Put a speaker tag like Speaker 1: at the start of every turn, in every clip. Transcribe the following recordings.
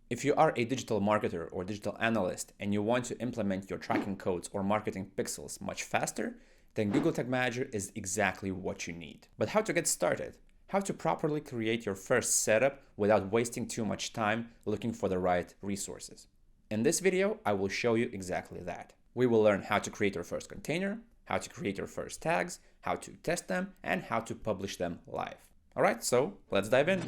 Speaker 1: If you are a digital marketer or digital analyst and you want to implement your tracking codes or marketing pixels much faster, then Google Tag Manager is exactly what you need. But how to get started? How to properly create your first setup without wasting too much time looking for the right resources. In this video, I will show you exactly that. We will learn how to create your first container, how to create your first tags, how to test them, and how to publish them live. All right, so let's dive in.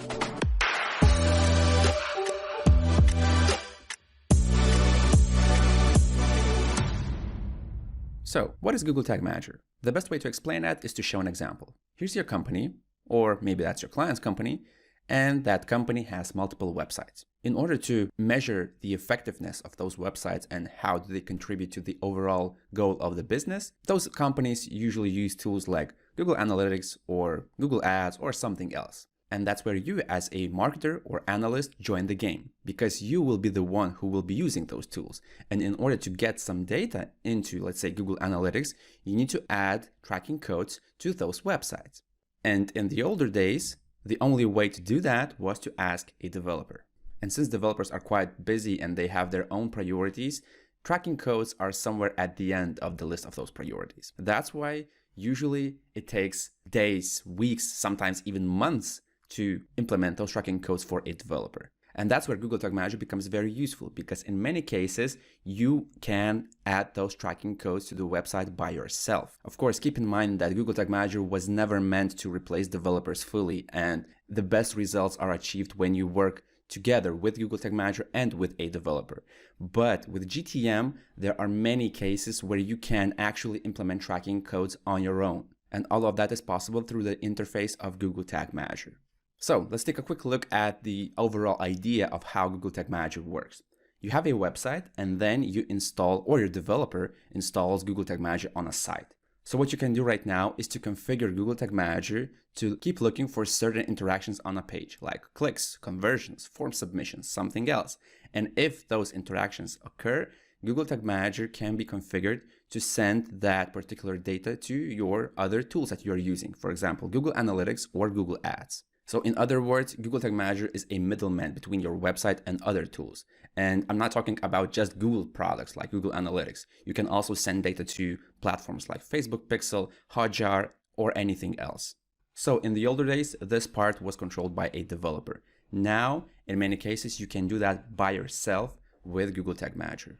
Speaker 1: So, what is Google Tag Manager? The best way to explain that is to show an example. Here's your company, or maybe that's your client's company, and that company has multiple websites. In order to measure the effectiveness of those websites and how do they contribute to the overall goal of the business, those companies usually use tools like Google Analytics or Google Ads or something else. And that's where you as a marketer or analyst join the game, because you will be the one who will be using those tools. And in order to get some data into, let's say, Google Analytics, you need to add tracking codes to those websites. And in the older days, the only way to do that was to ask a developer. And since developers are quite busy and they have their own priorities, tracking codes are somewhere at the end of the list of those priorities. That's why usually it takes days, weeks, sometimes even months to implement those tracking codes for a developer. And that's where Google Tag Manager becomes very useful, because in many cases, you can add those tracking codes to the website by yourself. Of course, keep in mind that Google Tag Manager was never meant to replace developers fully, and the best results are achieved when you work together with Google Tag Manager and with a developer. But with GTM, there are many cases where you can actually implement tracking codes on your own. And all of that is possible through the interface of Google Tag Manager. So let's take a quick look at the overall idea of how Google Tag Manager works. You have a website and then you install, or your developer installs Google Tag Manager on a site. So what you can do right now is to configure Google Tag Manager to keep looking for certain interactions on a page, like clicks, conversions, form submissions, something else. And if those interactions occur, Google Tag Manager can be configured to send that particular data to your other tools that you're using, for example, Google Analytics or Google Ads. So in other words, Google Tag Manager is a middleman between your website and other tools. And I'm not talking about just Google products like Google Analytics. You can also send data to platforms like Facebook Pixel, Hotjar, or anything else. So in the older days, this part was controlled by a developer. Now, in many cases, you can do that by yourself with Google Tag Manager.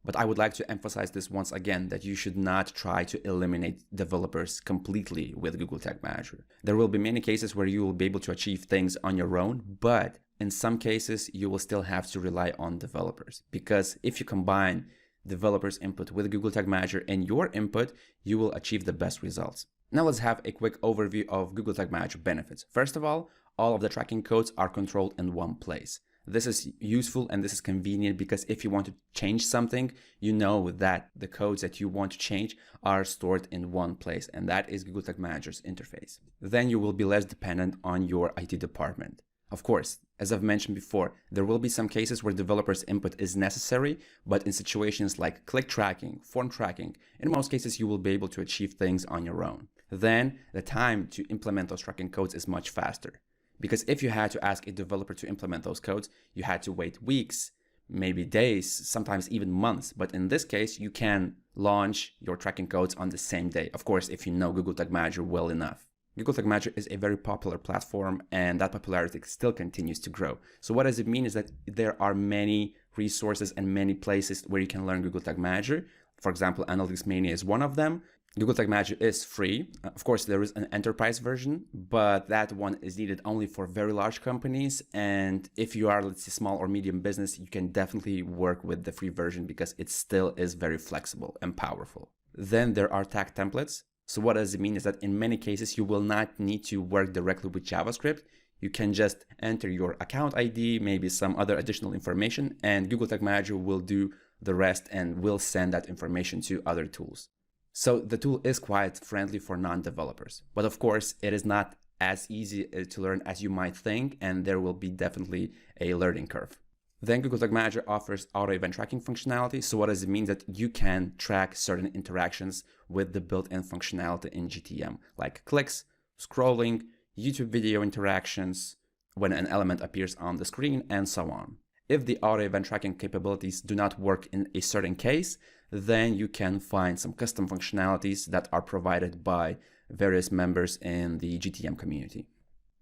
Speaker 1: But I would like to emphasize this once again, that you should not try to eliminate developers completely with Google Tag Manager. There will be many cases where you will be able to achieve things on your own, but in some cases you will still have to rely on developers. Because if you combine developers' input with Google Tag Manager and your input, you will achieve the best results. Now let's have a quick overview of Google Tag Manager benefits. First of all of the tracking codes are controlled in one place. This is useful and this is convenient, because if you want to change something, you know that the codes that you want to change are stored in one place, and that is Google Tag Manager's interface. Then you will be less dependent on your IT department. Of course, as I've mentioned before, there will be some cases where developers' input is necessary, but in situations like click tracking, form tracking, in most cases you will be able to achieve things on your own. Then the time to implement those tracking codes is much faster. Because if you had to ask a developer to implement those codes, you had to wait weeks, maybe days, sometimes even months. But in this case, you can launch your tracking codes on the same day. Of course, if you know Google Tag Manager well enough. Google Tag Manager is a very popular platform, and that popularity still continues to grow. So what does it mean is that there are many resources and many places where you can learn Google Tag Manager. For example, Analytics Mania is one of them. Google Tag Manager is free. Of course, there is an enterprise version, but that one is needed only for very large companies. And if you are, let's say, small or medium business, you can definitely work with the free version, because it still is very flexible and powerful. Then there are tag templates. So what does it mean is that in many cases, you will not need to work directly with JavaScript. You can just enter your account ID, maybe some other additional information, and Google Tag Manager will do the rest and will send that information to other tools. So the tool is quite friendly for non-developers, but of course it is not as easy to learn as you might think, and there will be definitely a learning curve. Then Google Tag Manager offers auto event tracking functionality. So what does it mean? That you can track certain interactions with the built-in functionality in GTM, like clicks, scrolling, YouTube video interactions, when an element appears on the screen, and so on. If the auto event tracking capabilities do not work in a certain case, then you can find some custom functionalities that are provided by various members in the GTM community.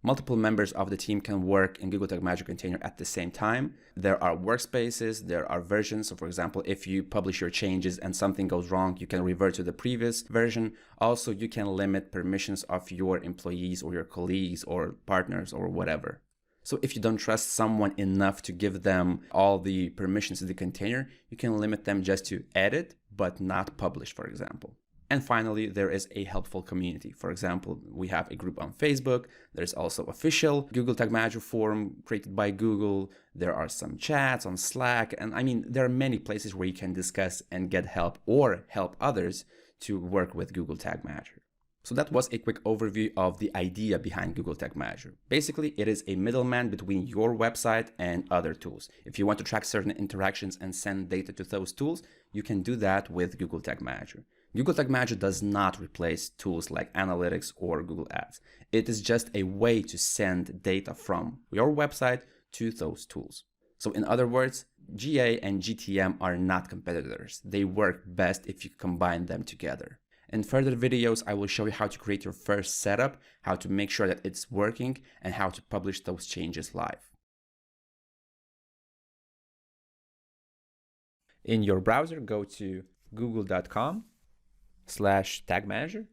Speaker 1: Multiple members of the team can work in Google Tag Manager container at the same time. There are workspaces, there are versions. So for example, if you publish your changes and something goes wrong, you can revert to the previous version. Also, you can limit permissions of your employees or your colleagues or partners or whatever. So if you don't trust someone enough to give them all the permissions to the container, you can limit them just to edit, but not publish, for example. And finally, there is a helpful community. For example, we have a group on Facebook. There's also official Google Tag Manager forum created by Google. There are some chats on Slack. And I mean, there are many places where you can discuss and get help or help others to work with Google Tag Manager. So that was a quick overview of the idea behind Google Tag Manager. Basically, it is a middleman between your website and other tools. If you want to track certain interactions and send data to those tools, you can do that with Google Tag Manager. Google Tag Manager does not replace tools like Analytics or Google Ads. It is just a way to send data from your website to those tools. So in other words, GA and GTM are not competitors. They work best if you combine them together. In further videos, I will show you how to create your first setup, how to make sure that it's working, and how to publish those changes live. In your browser, go to google.com/tagmanager,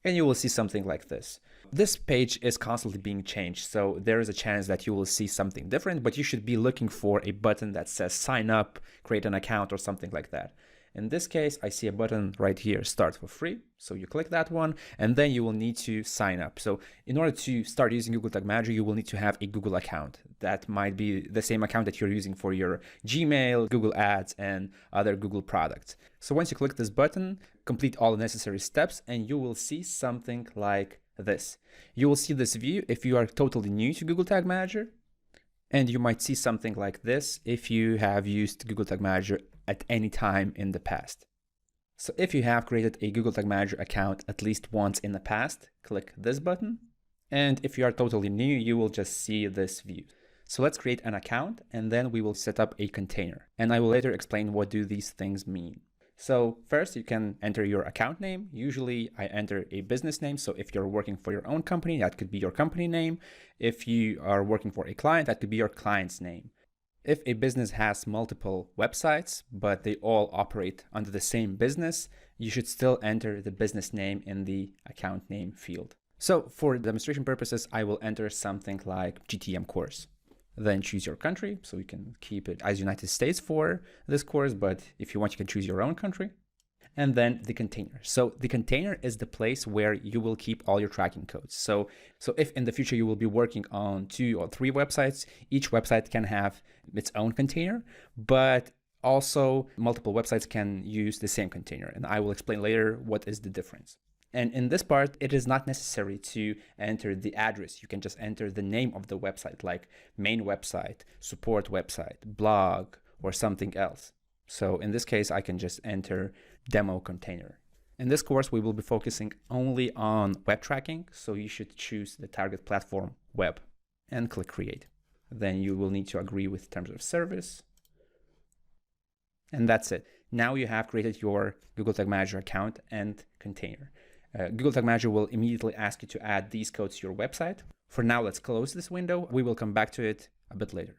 Speaker 1: and you will see something like this. This page is constantly being changed, so there is a chance that you will see something different, but you should be looking for a button that says sign up, create an account, or something like that. In this case, I see a button right here, start for free. So you click that one, and then you will need to sign up. So in order to start using Google Tag Manager, you will need to have a Google account. That might be the same account that you're using for your Gmail, Google Ads, and other Google products. So once you click this button, complete all the necessary steps, and you will see something like this. You will see this view if you are totally new to Google Tag Manager, and you might see something like this if you have used Google Tag Manager at any time in the past. So if you have created a Google Tag Manager account at least once in the past, click this button. And if you are totally new, you will just see this view. So let's create an account, and then we will set up a container. And I will later explain what do these things mean. So first you can enter your account name. Usually I enter a business name. So if you're working for your own company, that could be your company name. If you are working for a client, that could be your client's name. If a business has multiple websites, but they all operate under the same business, you should still enter the business name in the account name field. So for demonstration purposes, I will enter something like GTM course. Then choose your country. So you can keep it as United States for this course, but if you want, you can choose your own country. And then the container. So the container is the place where you will keep all your tracking codes. So if in the future you will be working on 2 or 3 websites, each website can have its own container, but also multiple websites can use the same container. And I will explain later what is the difference. And in this part, it is not necessary to enter the address. You can just enter the name of the website, like main website, support website, blog, or something else. So in this case, I can just enter demo container. In this course, we will be focusing only on web tracking. So you should choose the target platform web and click create. Then you will need to agree with terms of service. And that's it. Now you have created your Google Tag Manager account and container. Google Tag Manager will immediately ask you to add these codes to your website. For now, let's close this window. We will come back to it a bit later.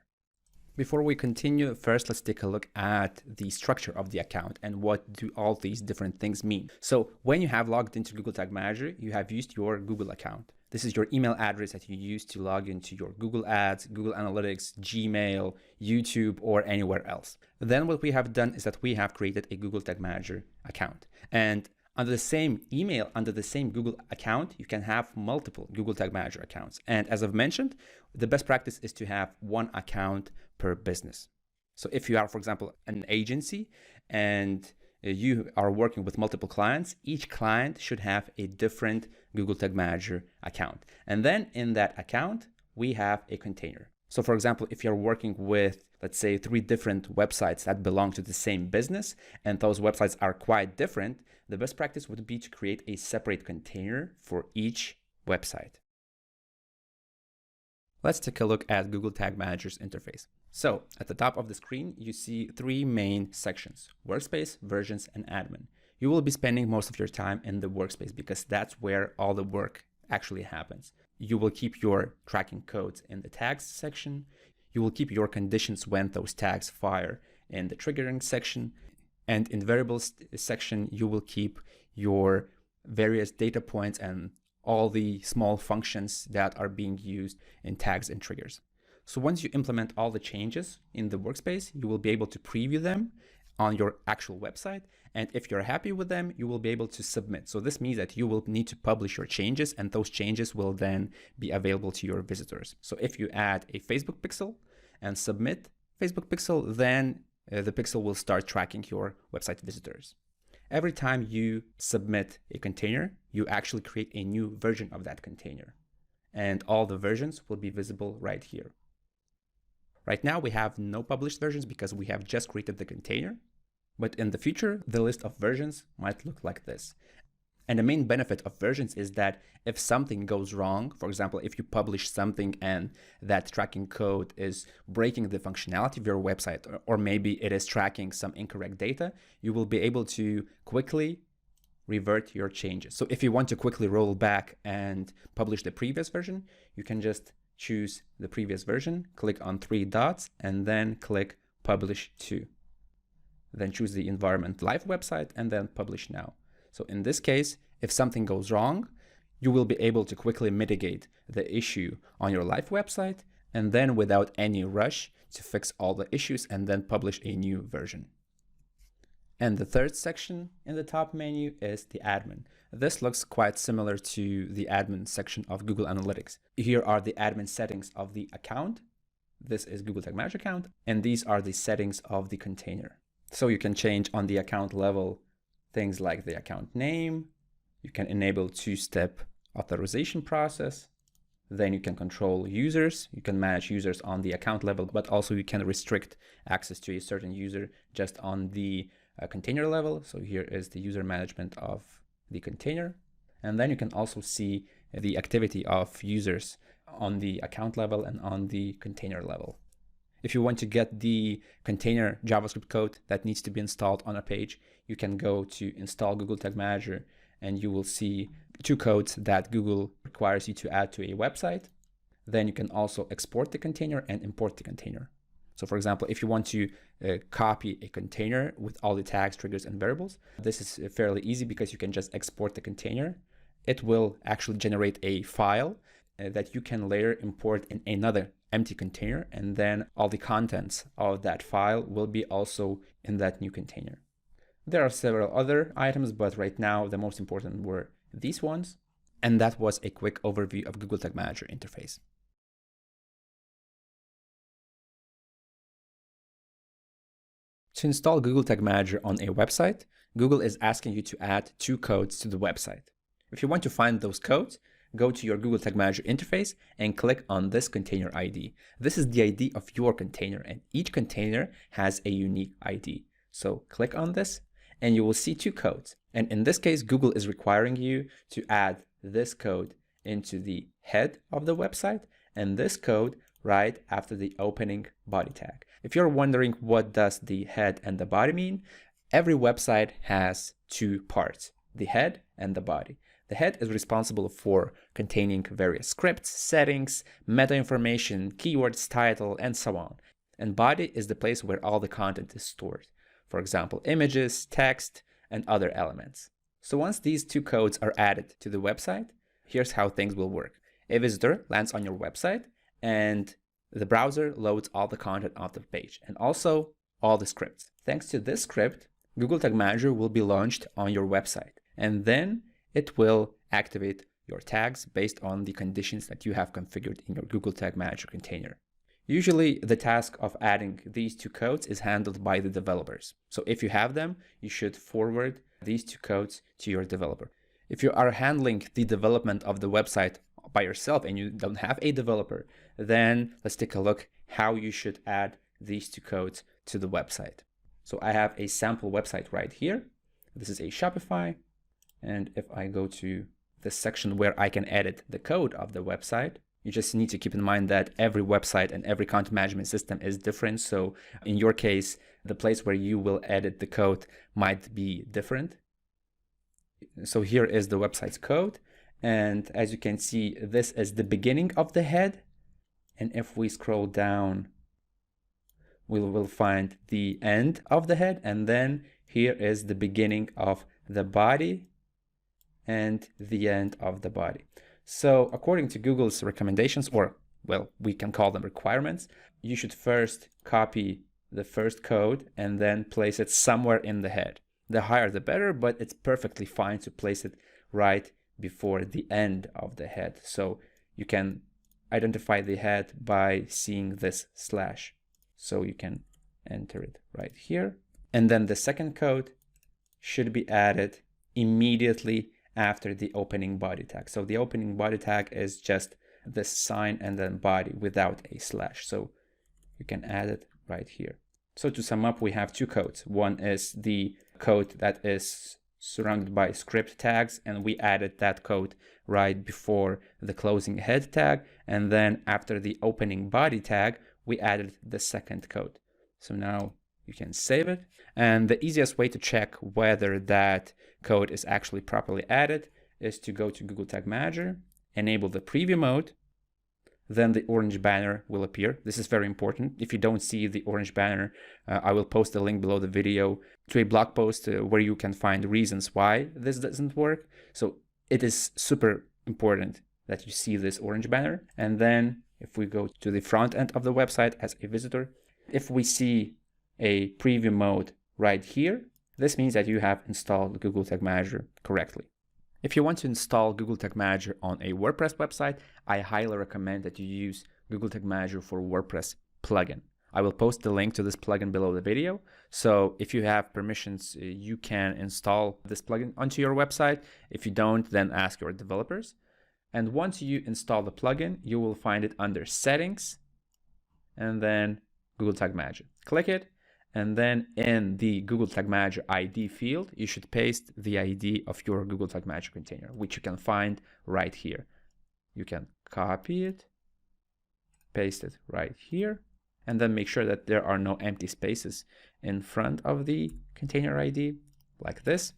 Speaker 1: Before we continue, first let's take a look at the structure of the account and what do all these different things mean. So when you have logged into Google Tag Manager, you have used your Google account. This is your email address that you use to log into your Google Ads, Google Analytics, Gmail, YouTube, or anywhere else. Then what we have done is that we have created a Google Tag Manager account. And under the same email, under the same Google account, you can have multiple Google Tag Manager accounts. And as I've mentioned, the best practice is to have one account per business. So if you are, for example, an agency and you are working with multiple clients, each client should have a different Google Tag Manager account. And then in that account, we have a container. So for example, if you're working with, let's say, 3 different websites that belong to the same business, and those websites are quite different, the best practice would be to create a separate container for each website. Let's take a look at Google Tag Manager's interface. So at the top of the screen, you see three main sections: workspace, versions, and admin. You will be spending most of your time in the workspace because that's where all the work actually happens. You will keep your tracking codes in the tags section. You will keep your conditions when those tags fire in the triggering section. And in variables section, you will keep your various data points and all the small functions that are being used in tags and triggers. So once you implement all the changes in the workspace, you will be able to preview them on your actual website. And if you're happy with them, you will be able to submit. So this means that you will need to publish your changes, and those changes will then be available to your visitors. So if you add a Facebook pixel and submit Facebook pixel, then the pixel will start tracking your website visitors. Every time you submit a container, you actually create a new version of that container. And all the versions will be visible right here. Right now, we have no published versions because we have just created the container. But in the future, the list of versions might look like this. And the main benefit of versions is that if something goes wrong, for example, if you publish something and that tracking code is breaking the functionality of your website, or maybe it is tracking some incorrect data, you will be able to quickly revert your changes. So if you want to quickly roll back and publish the previous version, you can just choose the previous version, click on three dots, and then click Publish To. Then choose the environment live website and then Publish Now. So in this case, if something goes wrong, you will be able to quickly mitigate the issue on your live website, and then without any rush to fix all the issues and then publish a new version. And the third section in the top menu is the admin. This looks quite similar to the admin section of Google Analytics. Here are the admin settings of the account. This is Google Tag Manager account, and these are the settings of the container. So you can change on the account level things like the account name. You can enable two-step authorization process. Then you can control users. You can manage users on the account level, but also you can restrict access to a certain user just on the container level. So here is the user management of the container. And then you can also see the activity of users on the account level and on the container level. If you want to get the container JavaScript code that needs to be installed on a page, you can go to Install Google Tag Manager, and you will see two codes that Google requires you to add to a website. Then you can also export the container and import the container. So for example, if you want to copy a container with all the tags, triggers, and variables, this is fairly easy because you can just export the container. It will actually generate a file that you can later import in another empty container, and then all the contents of that file will be also in that new container. There are several other items, but right now the most important were these ones. And that was a quick overview of Google Tag Manager interface. To install Google Tag Manager on a website, Google is asking you to add two codes to the website. If you want to find those codes, go to your Google Tag Manager interface and click on this container ID. This is the ID of your container, and each container has a unique ID. So click on this and you will see two codes. And in this case, Google is requiring you to add this code into the head of the website and this code right after the opening body tag. If you're wondering what does the head and the body mean, every website has two parts, the head and the body. The head is responsible for containing various scripts, settings, meta information, keywords, title, and so on. And body is the place where all the content is stored. For example, images, text, and other elements. So once these two codes are added to the website, here's how things will work. A visitor lands on your website and the browser loads all the content of the page and also all the scripts. Thanks to this script, Google Tag Manager will be launched on your website, and then it will activate your tags based on the conditions that you have configured in your Google Tag Manager container. Usually the task of adding these two codes is handled by the developers. So if you have them, you should forward these two codes to your developer. If you are handling the development of the website by yourself and you don't have a developer, then let's take a look how you should add these two codes to the website. So I have a sample website right here. This is a Shopify. And if I go to this section where I can edit the code of the website, You just need to keep in mind that every website and every content management system is different. So in your case, the place where you will edit the code might be different. So here is the website's code. And as you can see, this is the beginning of the head. And if we scroll down, we will find the end of the head. And then here is the beginning of the body and the end of the body. So according to Google's recommendations, or well, we can call them requirements, you should first copy the first code and then place it somewhere in the head. The higher the better, but it's perfectly fine to place it right before the end of the head. So you can identify the head by seeing this slash. So you can enter it right here. And then the second code should be added immediately after the opening body tag. So the opening body tag is just this sign and then body without a slash. So you can add it right here. So to sum up, we have two codes. One is the code that is surrounded by script tags, and we added that code right before the closing head tag. And then after the opening body tag, we added the second code. So now you can save it. And the easiest way to check whether that code is actually properly added is to go to Google Tag Manager, enable the preview mode, then the orange banner will appear. This is very important. If you don't see the orange banner, I will post a link below the video to a blog post where you can find reasons why this doesn't work. So it is super important that you see this orange banner. And then if we go to the front end of the website as a visitor, if we see a preview mode right here, this means that you have installed Google Tag Manager correctly. If you want to install Google Tag Manager on a WordPress website, I highly recommend that you use Google Tag Manager for WordPress plugin. I will post the link to this plugin below the video. So if you have permissions, you can install this plugin onto your website. If you don't, then ask your developers. And once you install the plugin, you will find it under Settings and then Google Tag Manager. Click it. And then in the Google Tag Manager ID field, you should paste the ID of your Google Tag Manager container, which you can find right here. You can copy it, paste it right here, and then make sure that there are no empty spaces in front of the container ID, like this.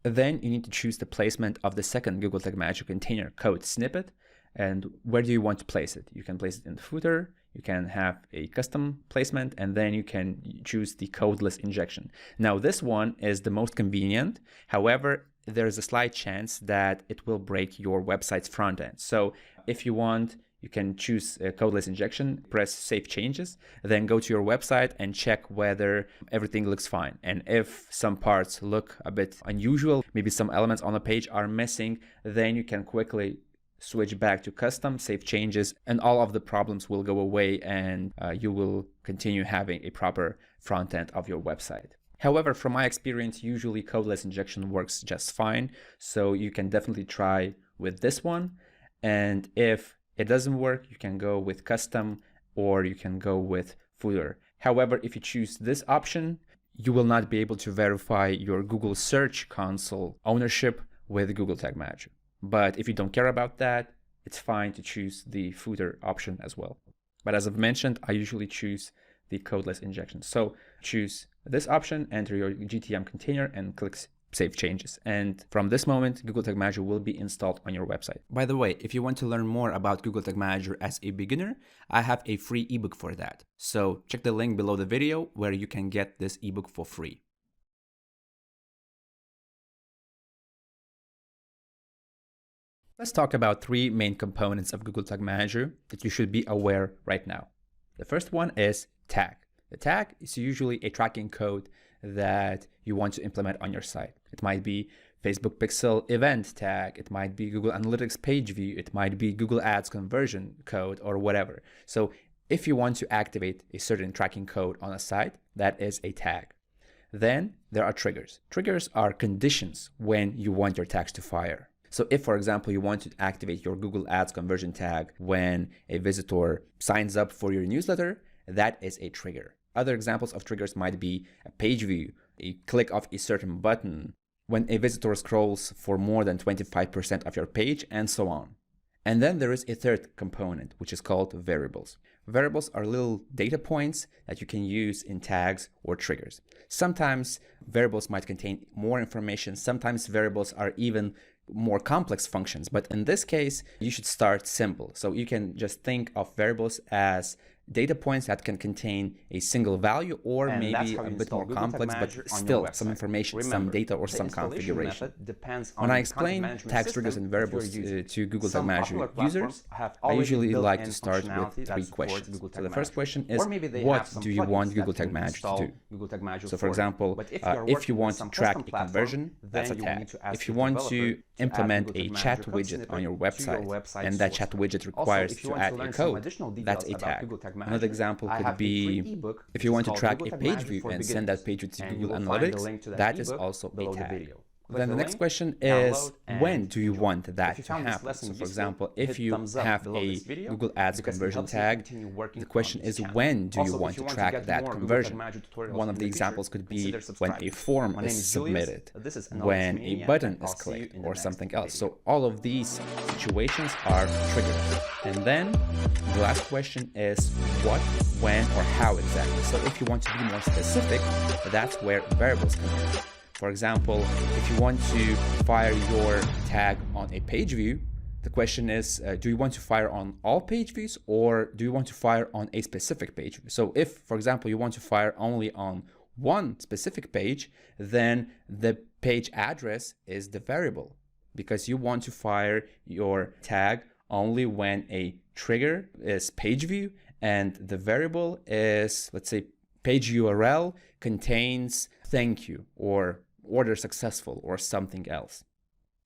Speaker 1: Then you need to choose the placement of the second Google Tag Manager container code snippet. And where do you want to place it? You can place it in the footer, you can have a custom placement, and then you can choose the codeless injection. Now this one is the most convenient. However, there's a slight chance that it will break your website's front end. So if you want, you can choose a codeless injection, press Save Changes, then go to your website and check whether everything looks fine. And if some parts look a bit unusual, maybe some elements on the page are missing, then you can quickly switch back to custom, save changes, and all of the problems will go away, and you will continue having a proper front end of your website. However, from my experience, usually codeless injection works just fine. So you can definitely try with this one. And if it doesn't work, you can go with custom or you can go with footer. However, if you choose this option, you will not be able to verify your Google Search Console ownership with Google Tag Manager. But if you don't care about that, it's fine to choose the footer option as well. But as I've mentioned, I usually choose the codeless injection. So choose this option, enter your GTM container, and click Save Changes. And from this moment, Google Tag Manager will be installed on your website. By the way, if you want to learn more about Google Tag Manager as a beginner, I have a free ebook for that. So check the link below the video where you can get this ebook for free. Let's talk about three main components of Google Tag Manager that you should be aware right now. The first one is tag. The tag is usually a tracking code that you want to implement on your site. It might be Facebook Pixel event tag, it might be Google Analytics page view, it might be Google Ads conversion code, or whatever. So if you want to activate a certain tracking code on a site, that is a tag. Then there are triggers. Triggers are conditions when you want your tags to fire. So if, for example, you want to activate your Google Ads conversion tag when a visitor signs up for your newsletter, that is a trigger. Other examples of triggers might be a page view, a click of a certain button, when a visitor scrolls for more than 25% of your page, and so on. And then there is a third component, which is called variables. Variables are little data points that you can use in tags or triggers. Sometimes variables might contain more information. Sometimes variables are even more complex functions. But in this case, you should start simple. So you can just think of variables as data points that can contain a single value, or maybe a bit more complex, but still some information, some data, or some configuration. When I explain tags, triggers, and variables to Google Tag Manager users, I usually like to start with three questions. So the first question is, what do you want Google Tag Manager to do? So for example, if you want to track a conversion, that's a tag. If you want to implement a chat widget on your website, and that chat widget requires to add a code, that's a tag. Another example could be if you want to track a page view and send that page view to Google Analytics, that is also a tag. Then the next question is, when do you want that to happen? So for example, if you have a Google Ads conversion tag, the question is, when do you want to track that conversion? One of the examples could be when a form is submitted, when a button is clicked, or something else. So all of these situations are triggers. And then the last question is what, when, or how exactly. So if you want to be more specific, that's where variables come in. For example, if you want to fire your tag on a page view, the question is, do you want to fire on all page views, or do you want to fire on a specific page view? So if, for example, you want to fire only on one specific page, then the page address is the variable, because you want to fire your tag only when a trigger is page view and the variable is, let's say, page URL contains thank you or order successful or something else.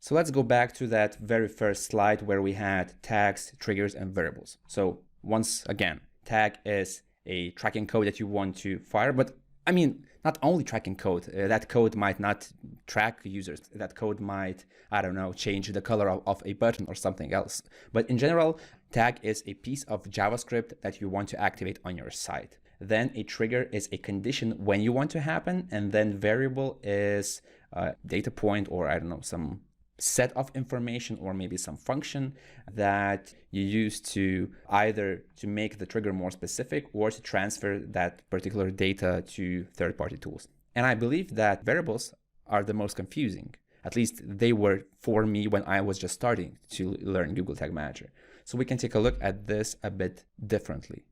Speaker 1: So let's go back to that very first slide where we had tags, triggers, and variables. So once again, tag is a tracking code that you want to fire, but I mean, not only tracking code, that code might not track users. That code might, I don't know, change the color of a button or something else. But in general, tag is a piece of JavaScript that you want to activate on your site. Then a trigger is a condition when you want to happen, and then variable is a data point, or I don't know, some set of information or maybe some function that you use to either to make the trigger more specific or to transfer that particular data to third-party tools. And I believe that variables are the most confusing. At least they were for me when I was just starting to learn Google Tag Manager. So we can take a look at this a bit differently.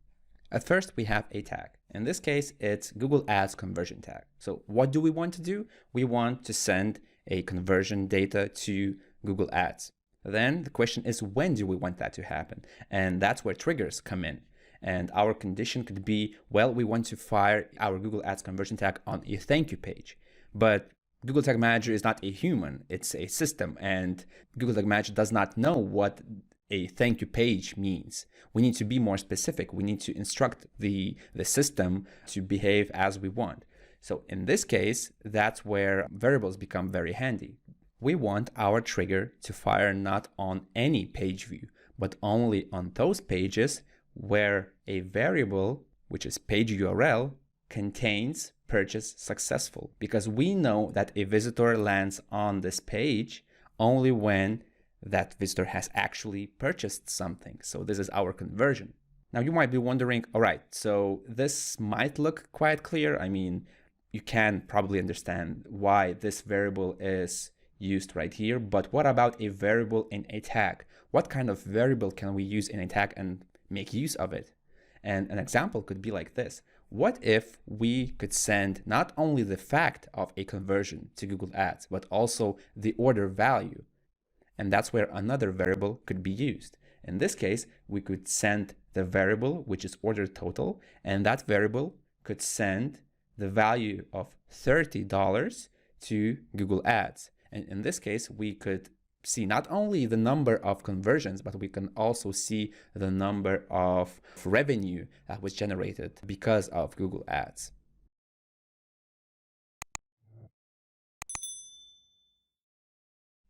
Speaker 1: At first, we have a tag. In this case, it's Google Ads conversion tag. So what do we want to do? We want to send a conversion data to Google Ads. Then the question is, when do we want that to happen? And that's where triggers come in. And our condition could be, well, we want to fire our Google Ads conversion tag on a thank you page. But Google Tag Manager is not a human, it's a system. And Google Tag Manager does not know what a thank you page means. We need to be more specific. We need to instruct the system to behave as we want. So in this case, that's where variables become very handy. We want our trigger to fire not on any page view, but only on those pages where a variable, which is page URL, contains purchase successful, because we know that a visitor lands on this page only when that visitor has actually purchased something. So this is our conversion. Now you might be wondering, all right, so this might look quite clear. I mean, you can probably understand why this variable is used right here, but what about a variable in a tag? What kind of variable can we use in a tag and make use of it? And an example could be like this. What if we could send not only the fact of a conversion to Google Ads, but also the order value? And that's where another variable could be used. In this case, we could send the variable, which is order total, and that variable could send the value of $30 to Google Ads. And in this case, we could see not only the number of conversions, but we can also see the number of revenue that was generated because of Google Ads.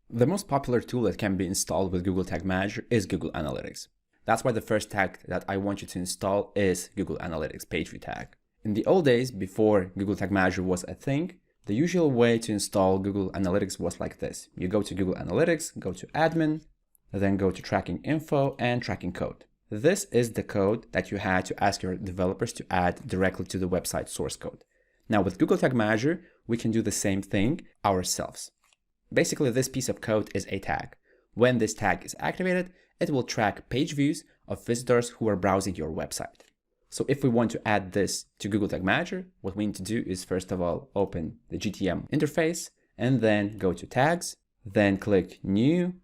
Speaker 1: The most popular tool that can be installed with Google Tag Manager is Google Analytics. That's why the first tag that I want you to install is Google Analytics page view tag. In the old days, before Google Tag Manager was a thing, the usual way to install Google Analytics was like this. You go to Google Analytics, go to Admin, then go to tracking info and tracking code. This is the code that you had to ask your developers to add directly to the website source code. Now with Google Tag Manager, we can do the same thing ourselves. Basically, this piece of code is a tag. When this tag is activated, it will track page views of visitors who are browsing your website. So if we want to add this to Google Tag Manager, what we need to do is first of all, open the GTM interface and then go to tags, then click new,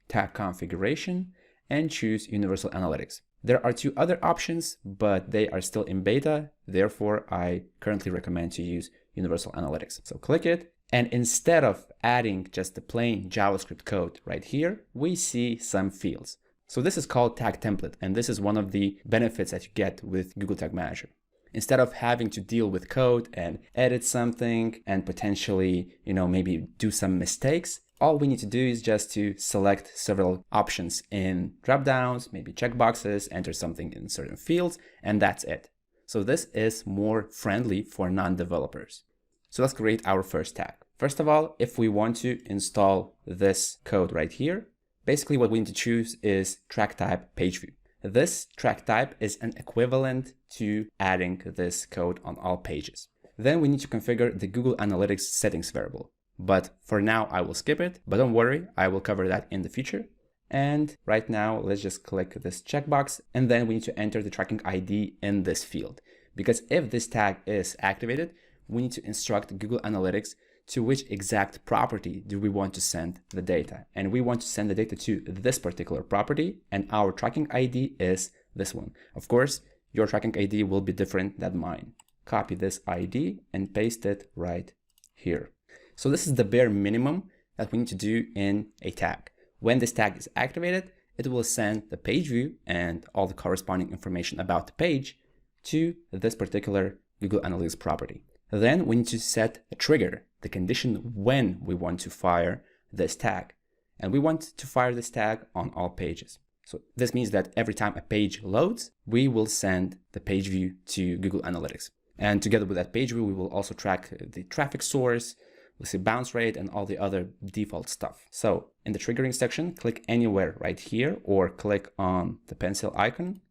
Speaker 1: tag configuration, and choose Universal Analytics. There are two other options, but they are still in beta. Therefore, I currently recommend to use Universal Analytics. So click it. And instead of adding just the plain JavaScript code right here, we see some fields. So this is called tag template. And this is one of the benefits that you get with Google Tag Manager. Instead of having to deal with code and edit something and potentially, maybe do some mistakes, all we need to do is just to select several options in dropdowns, maybe checkboxes, enter something in certain fields, and that's it. So this is more friendly for non-developers. So let's create our first tag. First of all, if we want to install this code right here, basically what we need to choose is track type page view. This track type is an equivalent to adding this code on all pages. Then we need to configure the Google Analytics settings variable. But for now, I will skip it, but don't worry, I will cover that in the future. And right now, let's just click this checkbox, and then we need to enter the tracking ID in this field. Because if this tag is activated, we need to instruct Google Analytics to which exact property do we want to send the data. And we want to send the data to this particular property, and our tracking ID is this one. Of course, your tracking ID will be different than mine. Copy this ID and paste it right here. So this is the bare minimum that we need to do in a tag. When this tag is activated, it will send the page view and all the corresponding information about the page to this particular Google Analytics property. Then we need to set a trigger, the condition when we want to fire this tag. And we want to fire this tag on all pages. So this means that every time a page loads, we will send the page view to Google Analytics. And together with that page view, we will also track the traffic source, we'll see bounce rate and all the other default stuff. So in the triggering section, click anywhere right here or click on the pencil icon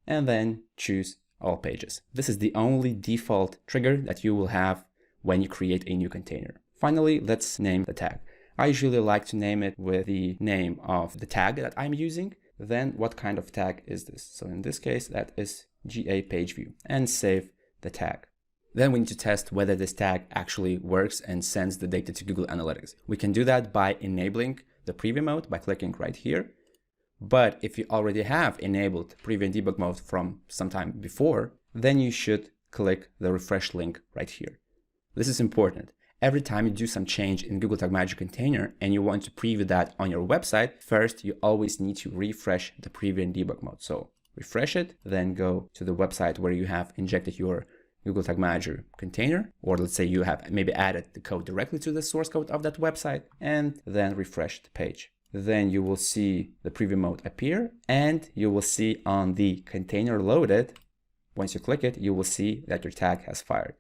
Speaker 1: and then choose all pages. This is the only default trigger that you will have when you create a new container. Finally, let's name the tag. I usually like to name it with the name of the tag that I'm using. Then what kind of tag is this? So in this case, that is GA page view, and save the tag. Then we need to test whether this tag actually works and sends the data to Google Analytics. We can do that by enabling the preview mode by clicking right here. But if you already have enabled preview and debug mode from some time before, then you should click the refresh link right here. This is important. Every time you do some change in Google Tag Manager container and you want to preview that on your website, first you always need to refresh the preview and debug mode. So refresh it, then go to the website where you have injected your Google Tag Manager container, or let's say you have maybe added the code directly to the source code of that website, and then refresh the page. Then you will see the preview mode appear, and you will see on the container loaded, once you click it, you will see that your tag has fired.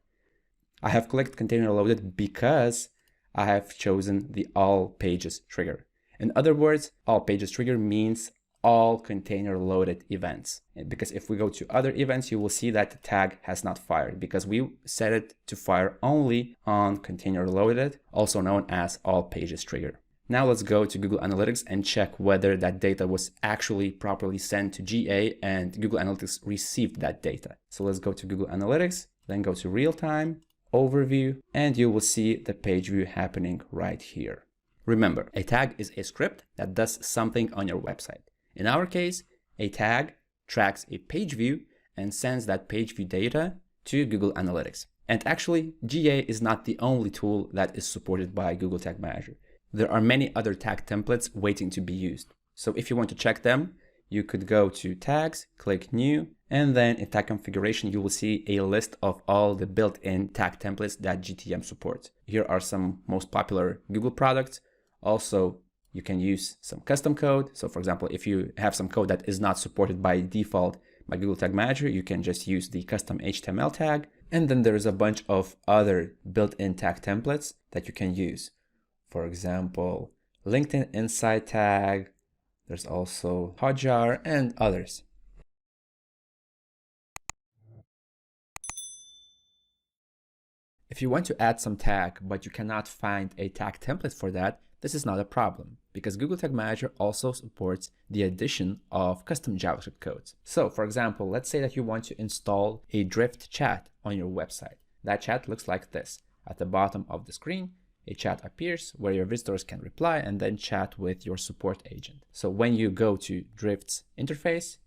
Speaker 1: I have clicked container loaded because I have chosen the all pages trigger. In other words, all pages trigger means all container loaded events. Because if we go to other events, you will see that the tag has not fired because we set it to fire only on container loaded, also known as all pages trigger. Now let's go to Google Analytics and check whether that data was actually properly sent to GA and Google Analytics received that data. So let's go to Google Analytics, then go to real time, overview, and you will see the page view happening right here. Remember, a tag is a script that does something on your website. In our case, a tag tracks a page view and sends that page view data to Google Analytics. And actually, GA is not the only tool that is supported by Google Tag Manager. There are many other tag templates waiting to be used. So if you want to check them, you could go to tags, click new, and then in tag configuration, you will see a list of all the built-in tag templates that GTM supports. Here are some most popular Google products. Also, you can use some custom code. So for example, if you have some code that is not supported by default by Google Tag Manager, you can just use the custom HTML tag. And then there's a bunch of other built-in tag templates that you can use. For example, LinkedIn Insight tag, There's also Hotjar and others. If you want to add some tag, but you cannot find a tag template for that, this is not a problem, because Google Tag Manager also supports the addition of custom JavaScript codes. So for example, let's say that you want to install a Drift chat on your website. That chat looks like this. At the bottom of the screen, a chat appears where your visitors can reply and then chat with your support agent. So when you go to Drift's interface,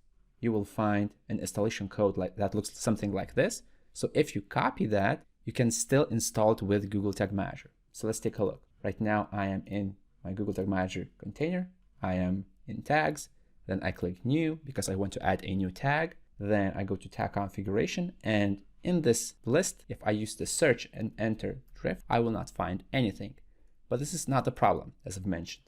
Speaker 1: you will find an installation code that looks something like this. So if you copy that, you can still install it with Google Tag Manager. So let's take a look. Right now I am in my Google Tag Manager container. I am in tags. Then I click new because I want to add a new tag. Then I go to tag configuration, and in this list, if I use the search and enter Drift, I will not find anything. But this is not a problem, as I've mentioned.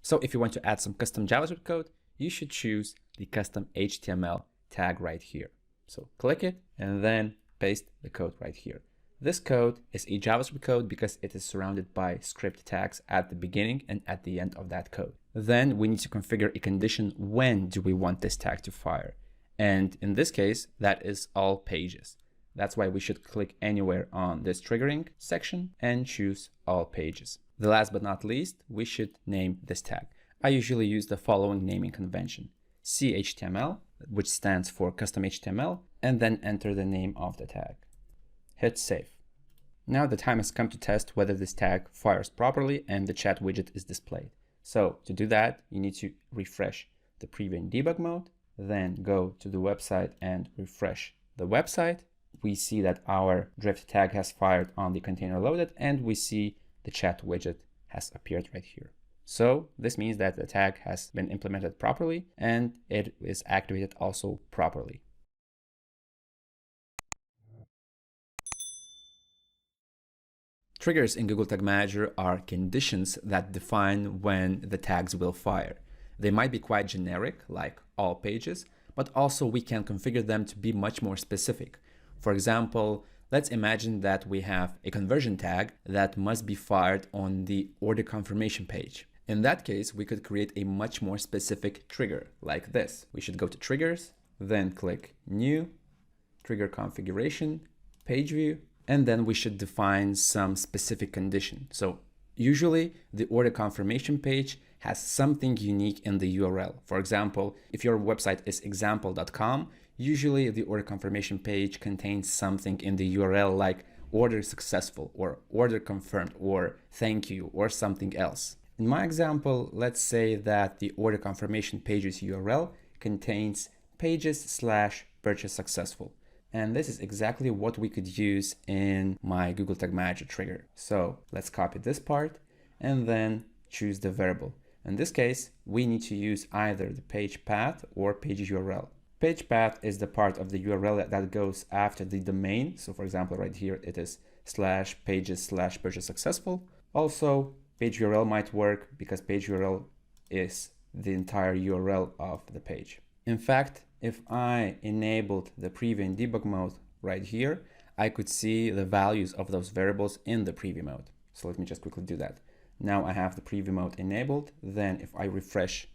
Speaker 1: So if you want to add some custom JavaScript code, you should choose the custom HTML tag right here. So click it and then paste the code right here. This code is a JavaScript code because it is surrounded by script tags at the beginning and at the end of that code. Then we need to configure a condition. When do we want this tag to fire? And in this case, that is all pages. That's why we should click anywhere on this triggering section and choose all pages. The last but not least, we should name this tag. I usually use the following naming convention: CHTML, which stands for custom HTML, and then enter the name of the tag. Hit save. Now the time has come to test whether this tag fires properly and the chat widget is displayed. So to do that, you need to refresh the preview in debug mode, then go to the website and refresh the website. We see that our Drift tag has fired on the container loaded, and we see the chat widget has appeared right here. So this means that the tag has been implemented properly and it is activated also properly. Triggers in Google Tag Manager are conditions that define when the tags will fire. They might be quite generic, like all pages, but also we can configure them to be much more specific. For example, let's imagine that we have a conversion tag that must be fired on the order confirmation page. In that case, we could create a much more specific trigger like this. We should go to triggers, then click new, trigger configuration, page view, and then we should define some specific condition. So usually the order confirmation page has something unique in the URL. For example, if your website is example.com, usually the order confirmation page contains something in the URL like order successful or order confirmed or thank you or something else. In my example, let's say that the order confirmation page's URL contains pages/purchase successful. And this is exactly what we could use in my Google Tag Manager trigger. So let's copy this part and then choose the variable. In this case, we need to use either the page path or page URL. Page path is the part of the URL that goes after the domain. So for example, right here, it is /pages/purchase successful. Also, page URL might work because page URL is the entire URL of the page. In fact, if I enabled the preview in debug mode right here, I could see the values of those variables in the preview mode. So let me just quickly do that. Now I have the preview mode enabled. Then if I refresh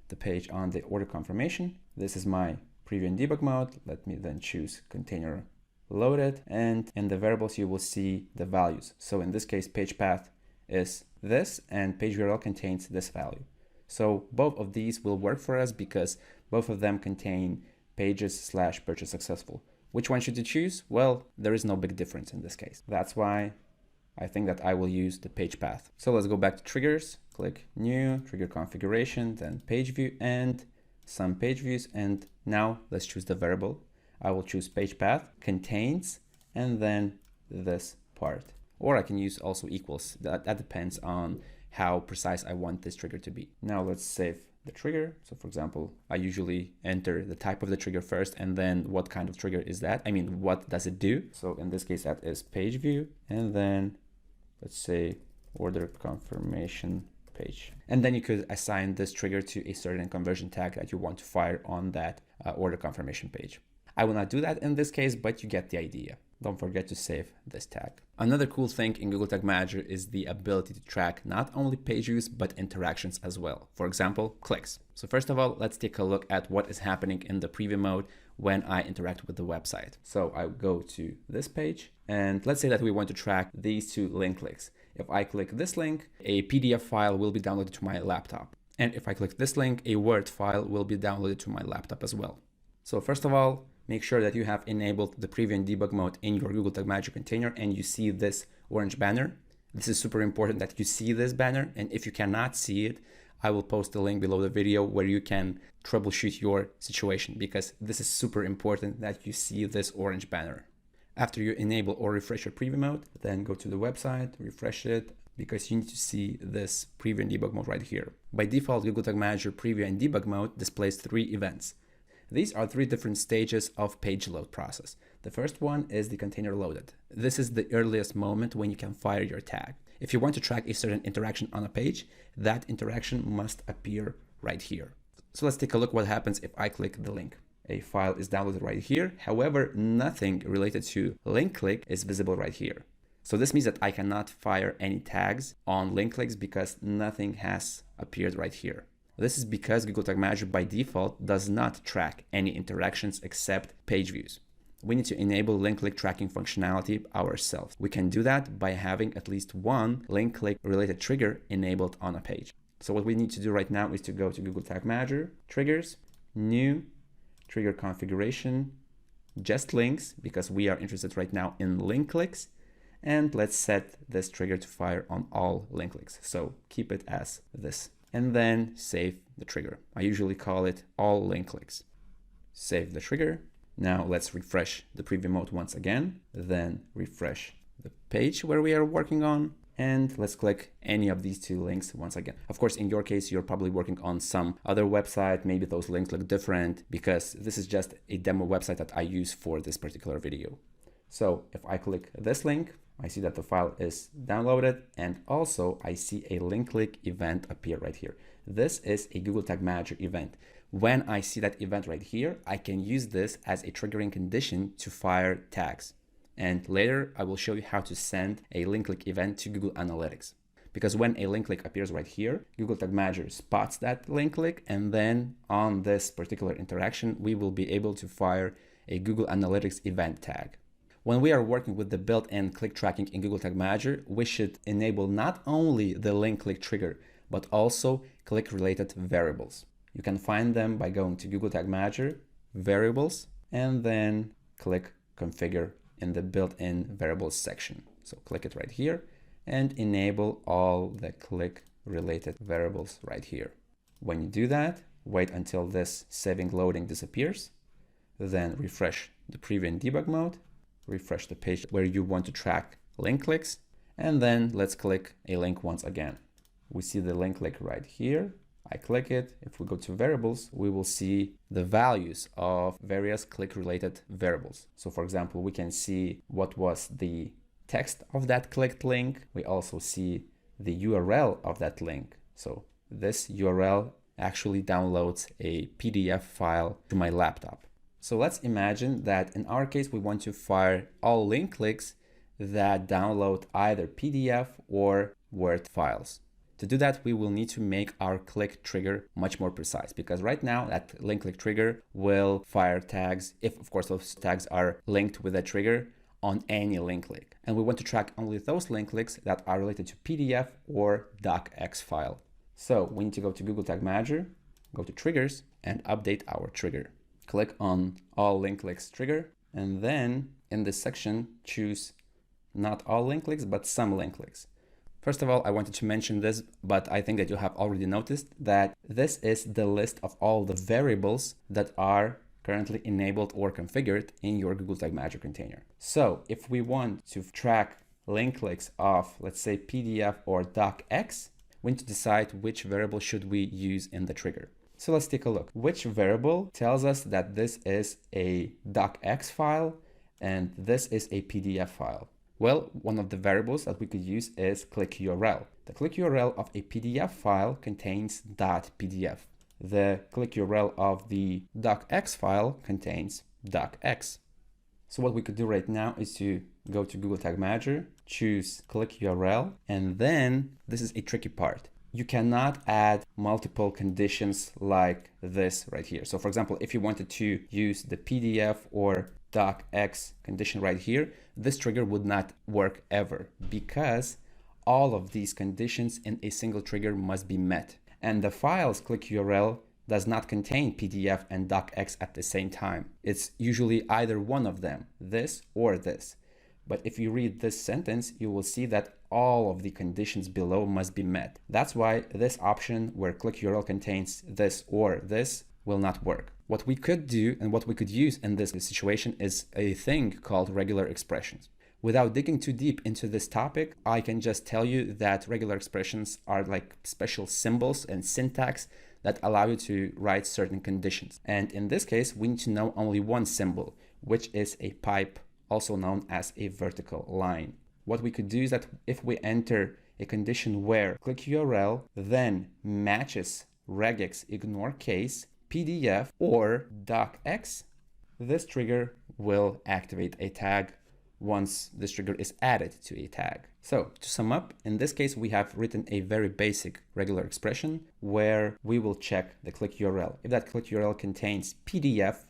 Speaker 1: the page on the order confirmation, this is my preview in debug mode. Let me then choose container loaded, and in the variables you will see the values. So in this case, page path is this and page URL contains this value. So both of these will work for us because both of them contain pages/purchase successful. Which one should you choose? Well, there is no big difference in this case. That's why I think that I will use the page path. So let's go back to triggers, click new, trigger configuration, then page view and some page views. And now let's choose the variable. I will choose page path contains and then this part. Or I can use also equals. That depends on how precise I want this trigger to be. Now let's save the trigger. So for example, I usually enter the type of the trigger first and then what kind of trigger is that? I mean, what does it do? So in this case, that is page view. And then let's say order confirmation page. And then you could assign this trigger to a certain conversion tag that you want to fire on that order confirmation page. I will not do that in this case, but you get the idea. don't forget to save this tag. Another cool thing in Google Tag Manager is the ability to track not only page views, but interactions as well. For example, clicks. So first of all, let's take a look at what is happening in the preview mode when I interact with the website. So I go to this page, and let's say that we want to track these two link clicks. If I click this link, a PDF file will be downloaded to my laptop. And if I click this link, a Word file will be downloaded to my laptop as well. So first of all, make sure that you have enabled the preview and debug mode in your Google Tag Manager container and you see this orange banner. This is super important that you see this banner, and if you cannot see it, I will post a link below the video where you can troubleshoot your situation, because this is super important that you see this orange banner. After you enable or refresh your preview mode, then go to the website, refresh it, because you need to see this preview and debug mode right here. By default, Google Tag Manager preview and debug mode displays 3 events. These are 3 different stages of page load process. The first one is the container loaded. This is the earliest moment when you can fire your tag. If you want to track a certain interaction on a page, that interaction must appear right here. So let's take a look what happens if I click the link. A file is downloaded right here. However, nothing related to link click is visible right here. So this means that I cannot fire any tags on link clicks because nothing has appeared right here. This is because Google Tag Manager by default does not track any interactions except page views. We need to enable link click tracking functionality ourselves. We can do that by having at least one link click related trigger enabled on a page. So what we need to do right now is to go to Google Tag Manager, Triggers, New, Trigger Configuration, Just Links, because we are interested right now in link clicks. And let's set this trigger to fire on all link clicks. So keep it as this. And then save the trigger. I usually call it all link clicks. Save the trigger. Now let's refresh the preview mode once again, then refresh the page where we are working on, and let's click any of these 2 links once again. Of course, in your case, you're probably working on some other website. Maybe those links look different because this is just a demo website that I use for this particular video. So if I click this link, I see that the file is downloaded, and also I see a link click event appear right here. This is a Google Tag Manager event. When I see that event right here, I can use this as a triggering condition to fire tags. And later I will show you how to send a link click event to Google Analytics. Because when a link click appears right here, Google Tag Manager spots that link click, and then on this particular interaction, we will be able to fire a Google Analytics event tag. When we are working with the built-in click tracking in Google Tag Manager, we should enable not only the link click trigger, but also click-related variables. You can find them by going to Google Tag Manager, Variables, and then click Configure in the built-in variables section. So click it right here and enable all the click-related variables right here. When you do that, wait until this saving loading disappears, then refresh the preview and debug mode, refresh the page where you want to track link clicks, and then let's click a link once again. We see the link click right here. I click it. If we go to variables, we will see the values of various click related variables. So for example, we can see what was the text of that clicked link. We also see the URL of that link. So this URL actually downloads a PDF file to my laptop. So let's imagine that in our case, we want to fire all link clicks that download either PDF or Word files. To do that, we will need to make our click trigger much more precise, because right now that link click trigger will fire tags, if of course those tags are linked with a trigger, on any link click. And we want to track only those link clicks that are related to PDF or docx file. So we need to go to Google Tag Manager, go to Triggers, and update our trigger. Click on all link clicks trigger, and then in this section, choose not all link clicks, but some link clicks. First of all, I wanted to mention this, but I think that you have already noticed that this is the list of all the variables that are currently enabled or configured in your Google Tag Manager container. So if we want to track link clicks of, let's say, PDF or docx, we need to decide which variable should we use in the trigger. So let's take a look. Which variable tells us that this is a docx file and this is a PDF file? Well, one of the variables that we could use is click URL. The click URL of a PDF file contains .pdf. The click URL of the docx file contains docx. So what we could do right now is to go to Google Tag Manager, choose click URL, and then this is a tricky part. You cannot add multiple conditions like this right here. So for example, if you wanted to use the PDF or docx condition right here, this trigger would not work ever because all of these conditions in a single trigger must be met. And the file's click URL does not contain PDF and docx at the same time. It's usually either one of them, this or this. But if you read this sentence, you will see that all of the conditions below must be met. That's why this option where click URL contains this or this will not work. What we could do and what we could use in this situation is a thing called regular expressions. Without digging too deep into this topic, I can just tell you that regular expressions are like special symbols and syntax that allow you to write certain conditions. And in this case, we need to know only one symbol, which is a pipe, also known as a vertical line. What we could do is that if we enter a condition where click URL then matches regex ignore case, PDF, or docx, this trigger will activate a tag once this trigger is added to a tag. So to sum up, in this case, we have written a very basic regular expression where we will check the click URL. If that click URL contains PDF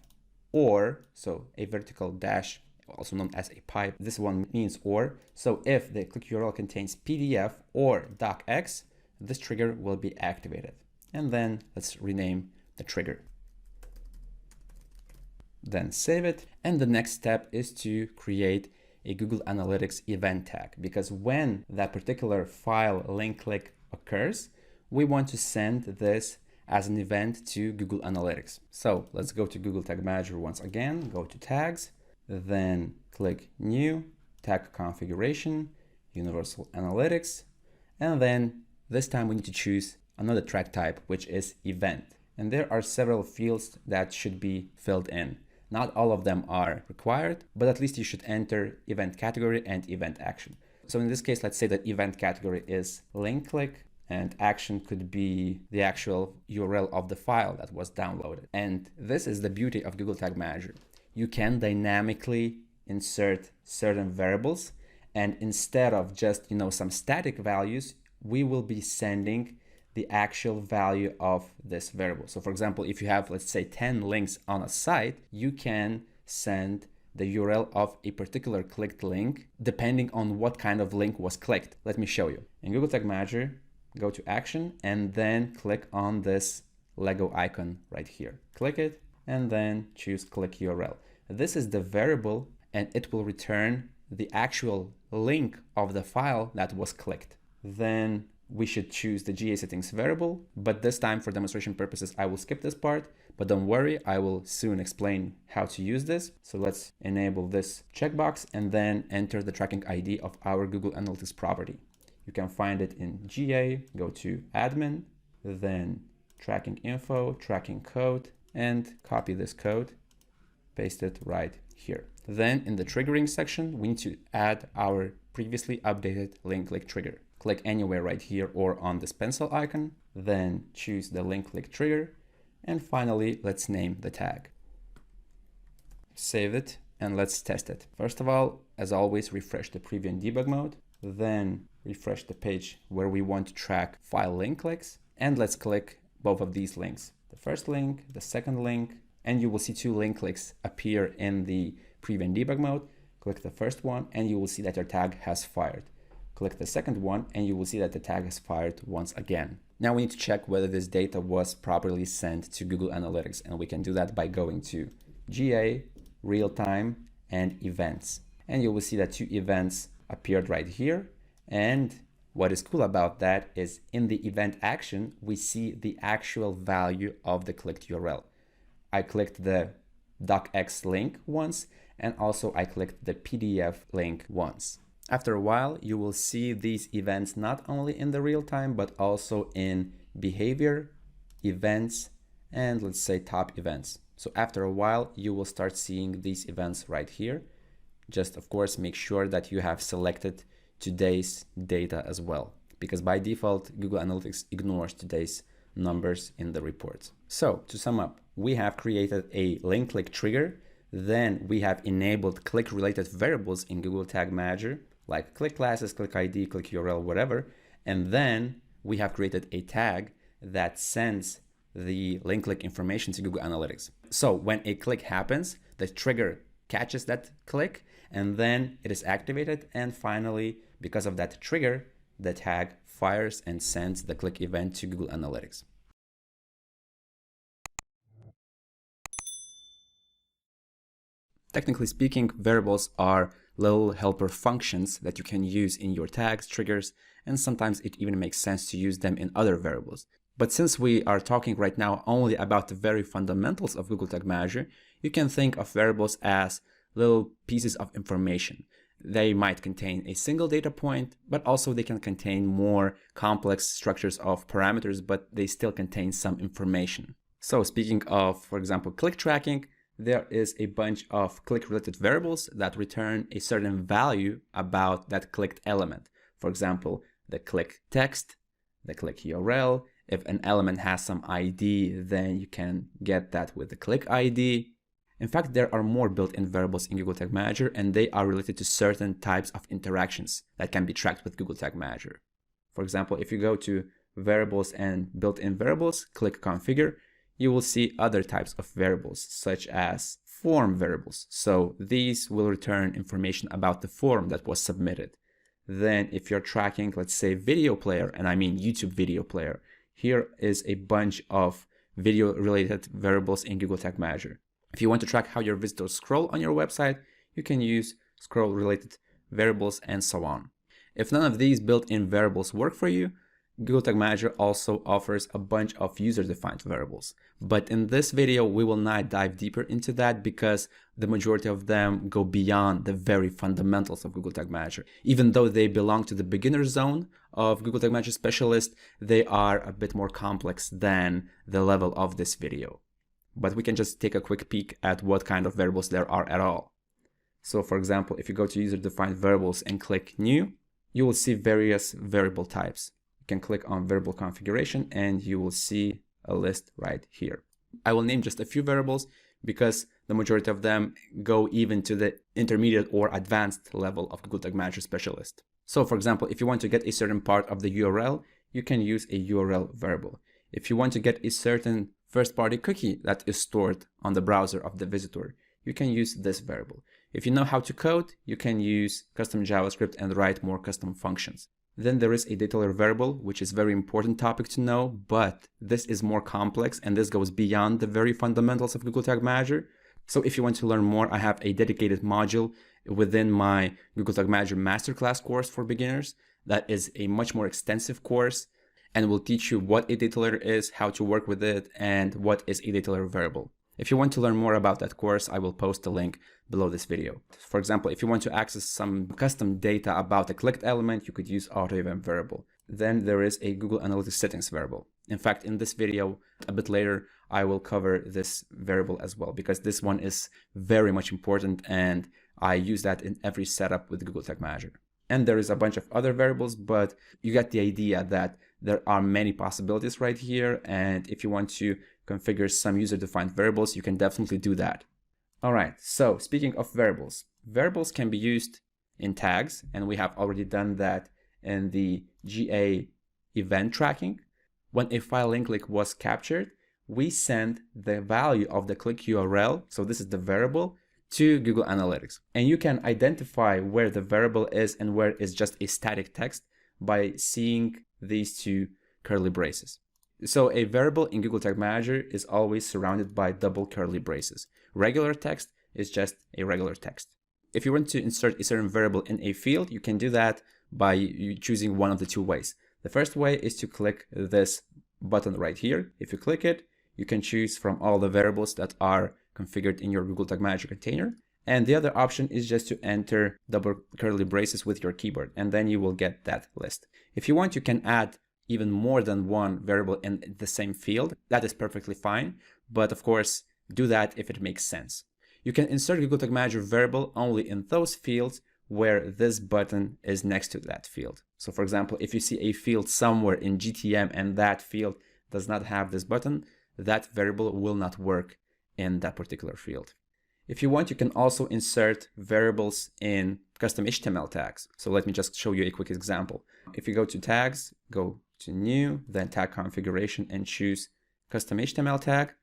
Speaker 1: or, so a vertical dash, also known as a pipe, this one means or. So if the click URL contains PDF or docx, this trigger will be activated. And then let's rename the trigger. Then save it. And the next step is to create a Google Analytics event tag, because when that particular file link click occurs, we want to send this as an event to Google Analytics. So let's go to Google Tag Manager once again, go to tags, then click new, tag configuration, universal analytics, and then this time we need to choose another tag type, which is event. And there are several fields that should be filled in. Not all of them are required, but at least you should enter event category and event action. So in this case, let's say that event category is link click and action could be the actual URL of the file that was downloaded. And this is the beauty of Google Tag Manager. You can dynamically insert certain variables, and instead of just, some static values, we will be sending the actual value of this variable. So for example, if you have, let's say 10 links on a site, you can send the URL of a particular clicked link depending on what kind of link was clicked. Let me show you. In Google Tag Manager, go to action and then click on this Lego icon right here. Click it and then choose click URL. This is the variable and it will return the actual link of the file that was clicked. Then we should choose the GA settings variable, but this time for demonstration purposes, I will skip this part, but don't worry, I will soon explain how to use this. So let's enable this checkbox and then enter the tracking ID of our Google Analytics property. You can find it in GA, go to admin, then tracking info, tracking code, and copy this code, paste it right here. Then in the triggering section, we need to add our previously updated link click trigger. Click anywhere right here or on this pencil icon, then choose the link click trigger, and finally let's name the tag. Save it and let's test it. First of all, as always, refresh the preview and debug mode, then refresh the page where we want to track file link clicks, and let's click both of these links. The first link, the second link, and you will see two link clicks appear in the preview and debug mode. Click the first one and you will see that your tag has fired. Click the second one and you will see that the tag has fired once again. Now we need to check whether this data was properly sent to Google Analytics, and we can do that by going to GA, real time, and events. And you will see that two events appeared right here. And what is cool about that is in the event action, we see the actual value of the clicked URL. I clicked the docx link once, and also I clicked the PDF link once. After a while, you will see these events not only in the real time, but also in behavior, events, and let's say top events. So after a while, you will start seeing these events right here. Just of course, make sure that you have selected today's data as well, because by default, Google Analytics ignores today's numbers in the reports. So to sum up, we have created a link click trigger Then we have enabled click-related variables in Google Tag Manager, like click classes, click ID, click URL, whatever. And then we have created a tag that sends the link click information to Google Analytics. So when a click happens, the trigger catches that click, and then it is activated. And finally, because of that trigger, the tag fires and sends the click event to Google Analytics. Technically speaking, variables are little helper functions that you can use in your tags, triggers, and sometimes it even makes sense to use them in other variables. But since we are talking right now only about the very fundamentals of Google Tag Manager, you can think of variables as little pieces of information. They might contain a single data point, but also they can contain more complex structures of parameters, but they still contain some information. So speaking of, for example, click tracking, there is a bunch of click-related variables that return a certain value about that clicked element. For example, the click text, the click URL. If an element has some ID, then you can get that with the click ID. In fact, there are more built-in variables in Google Tag Manager, and they are related to certain types of interactions that can be tracked with Google Tag Manager. For example, if you go to variables and built-in variables, click configure, you will see other types of variables, such as form variables. So these will return information about the form that was submitted. Then if you're tracking, let's say, video player, and I mean YouTube video player, here is a bunch of video-related variables in Google Tag Manager. If you want to track how your visitors scroll on your website, you can use scroll-related variables and so on. If none of these built-in variables work for you, Google Tag Manager also offers a bunch of user-defined variables. But in this video, we will not dive deeper into that because the majority of them go beyond the very fundamentals of Google Tag Manager. Even though they belong to the beginner zone of Google Tag Manager Specialist, they are a bit more complex than the level of this video. But we can just take a quick peek at what kind of variables there are at all. So for example, if you go to user-defined variables and click new, you will see various variable types. You can click on variable configuration and you will see a list right here. I will name just a few variables because the majority of them go even to the intermediate or advanced level of Google Tag Manager Specialist. So for example, if you want to get a certain part of the URL, you can use a URL variable. If you want to get a certain first-party cookie that is stored on the browser of the visitor, you can use this variable. If you know how to code, you can use custom JavaScript and write more custom functions. Then there is a detailer variable, which is a very important topic to know, but this is more complex and this goes beyond the very fundamentals of Google Tag Manager. So if you want to learn more, I have a dedicated module within my Google Tag Manager Masterclass course for beginners. That is a much more extensive course and will teach you what a detailer is, how to work with it, and what is a detailer variable. If you want to learn more about that course, I will post a link below this video. For example, if you want to access some custom data about a clicked element, you could use auto event variable. Then there is a Google Analytics settings variable. In fact, in this video, a bit later, I will cover this variable as well, because this one is very much important and I use that in every setup with Google Tag Manager. And there is a bunch of other variables, but you get the idea that there are many possibilities right here. And if you want to configure some user-defined variables, you can definitely do that. All right, so speaking of variables, variables can be used in tags, and we have already done that in the GA event tracking. When a file link click was captured, we send the value of the click URL, so this is the variable, to Google Analytics. And you can identify where the variable is and where it's just a static text by seeing these two curly braces. So a variable in Google Tag Manager is always surrounded by double curly braces. Regular text is just a regular text. If you want to insert a certain variable in a field, you can do that by choosing one of the two ways. The first way is to click this button right here. If you click it, you can choose from all the variables that are configured in your Google Tag Manager container. And the other option is just to enter double curly braces with your keyboard, and then you will get that list. If you want, you can add even more than one variable in the same field. That is perfectly fine, but of course, do that if it makes sense. You can insert Google Tag Manager variable only in those fields where this button is next to that field. So for example, if you see a field somewhere in GTM and that field does not have this button, that variable will not work in that particular field. If you want, you can also insert variables in custom HTML tags. So let me just show you a quick example. If you go to tags, go to new, then tag configuration and choose custom HTML tag.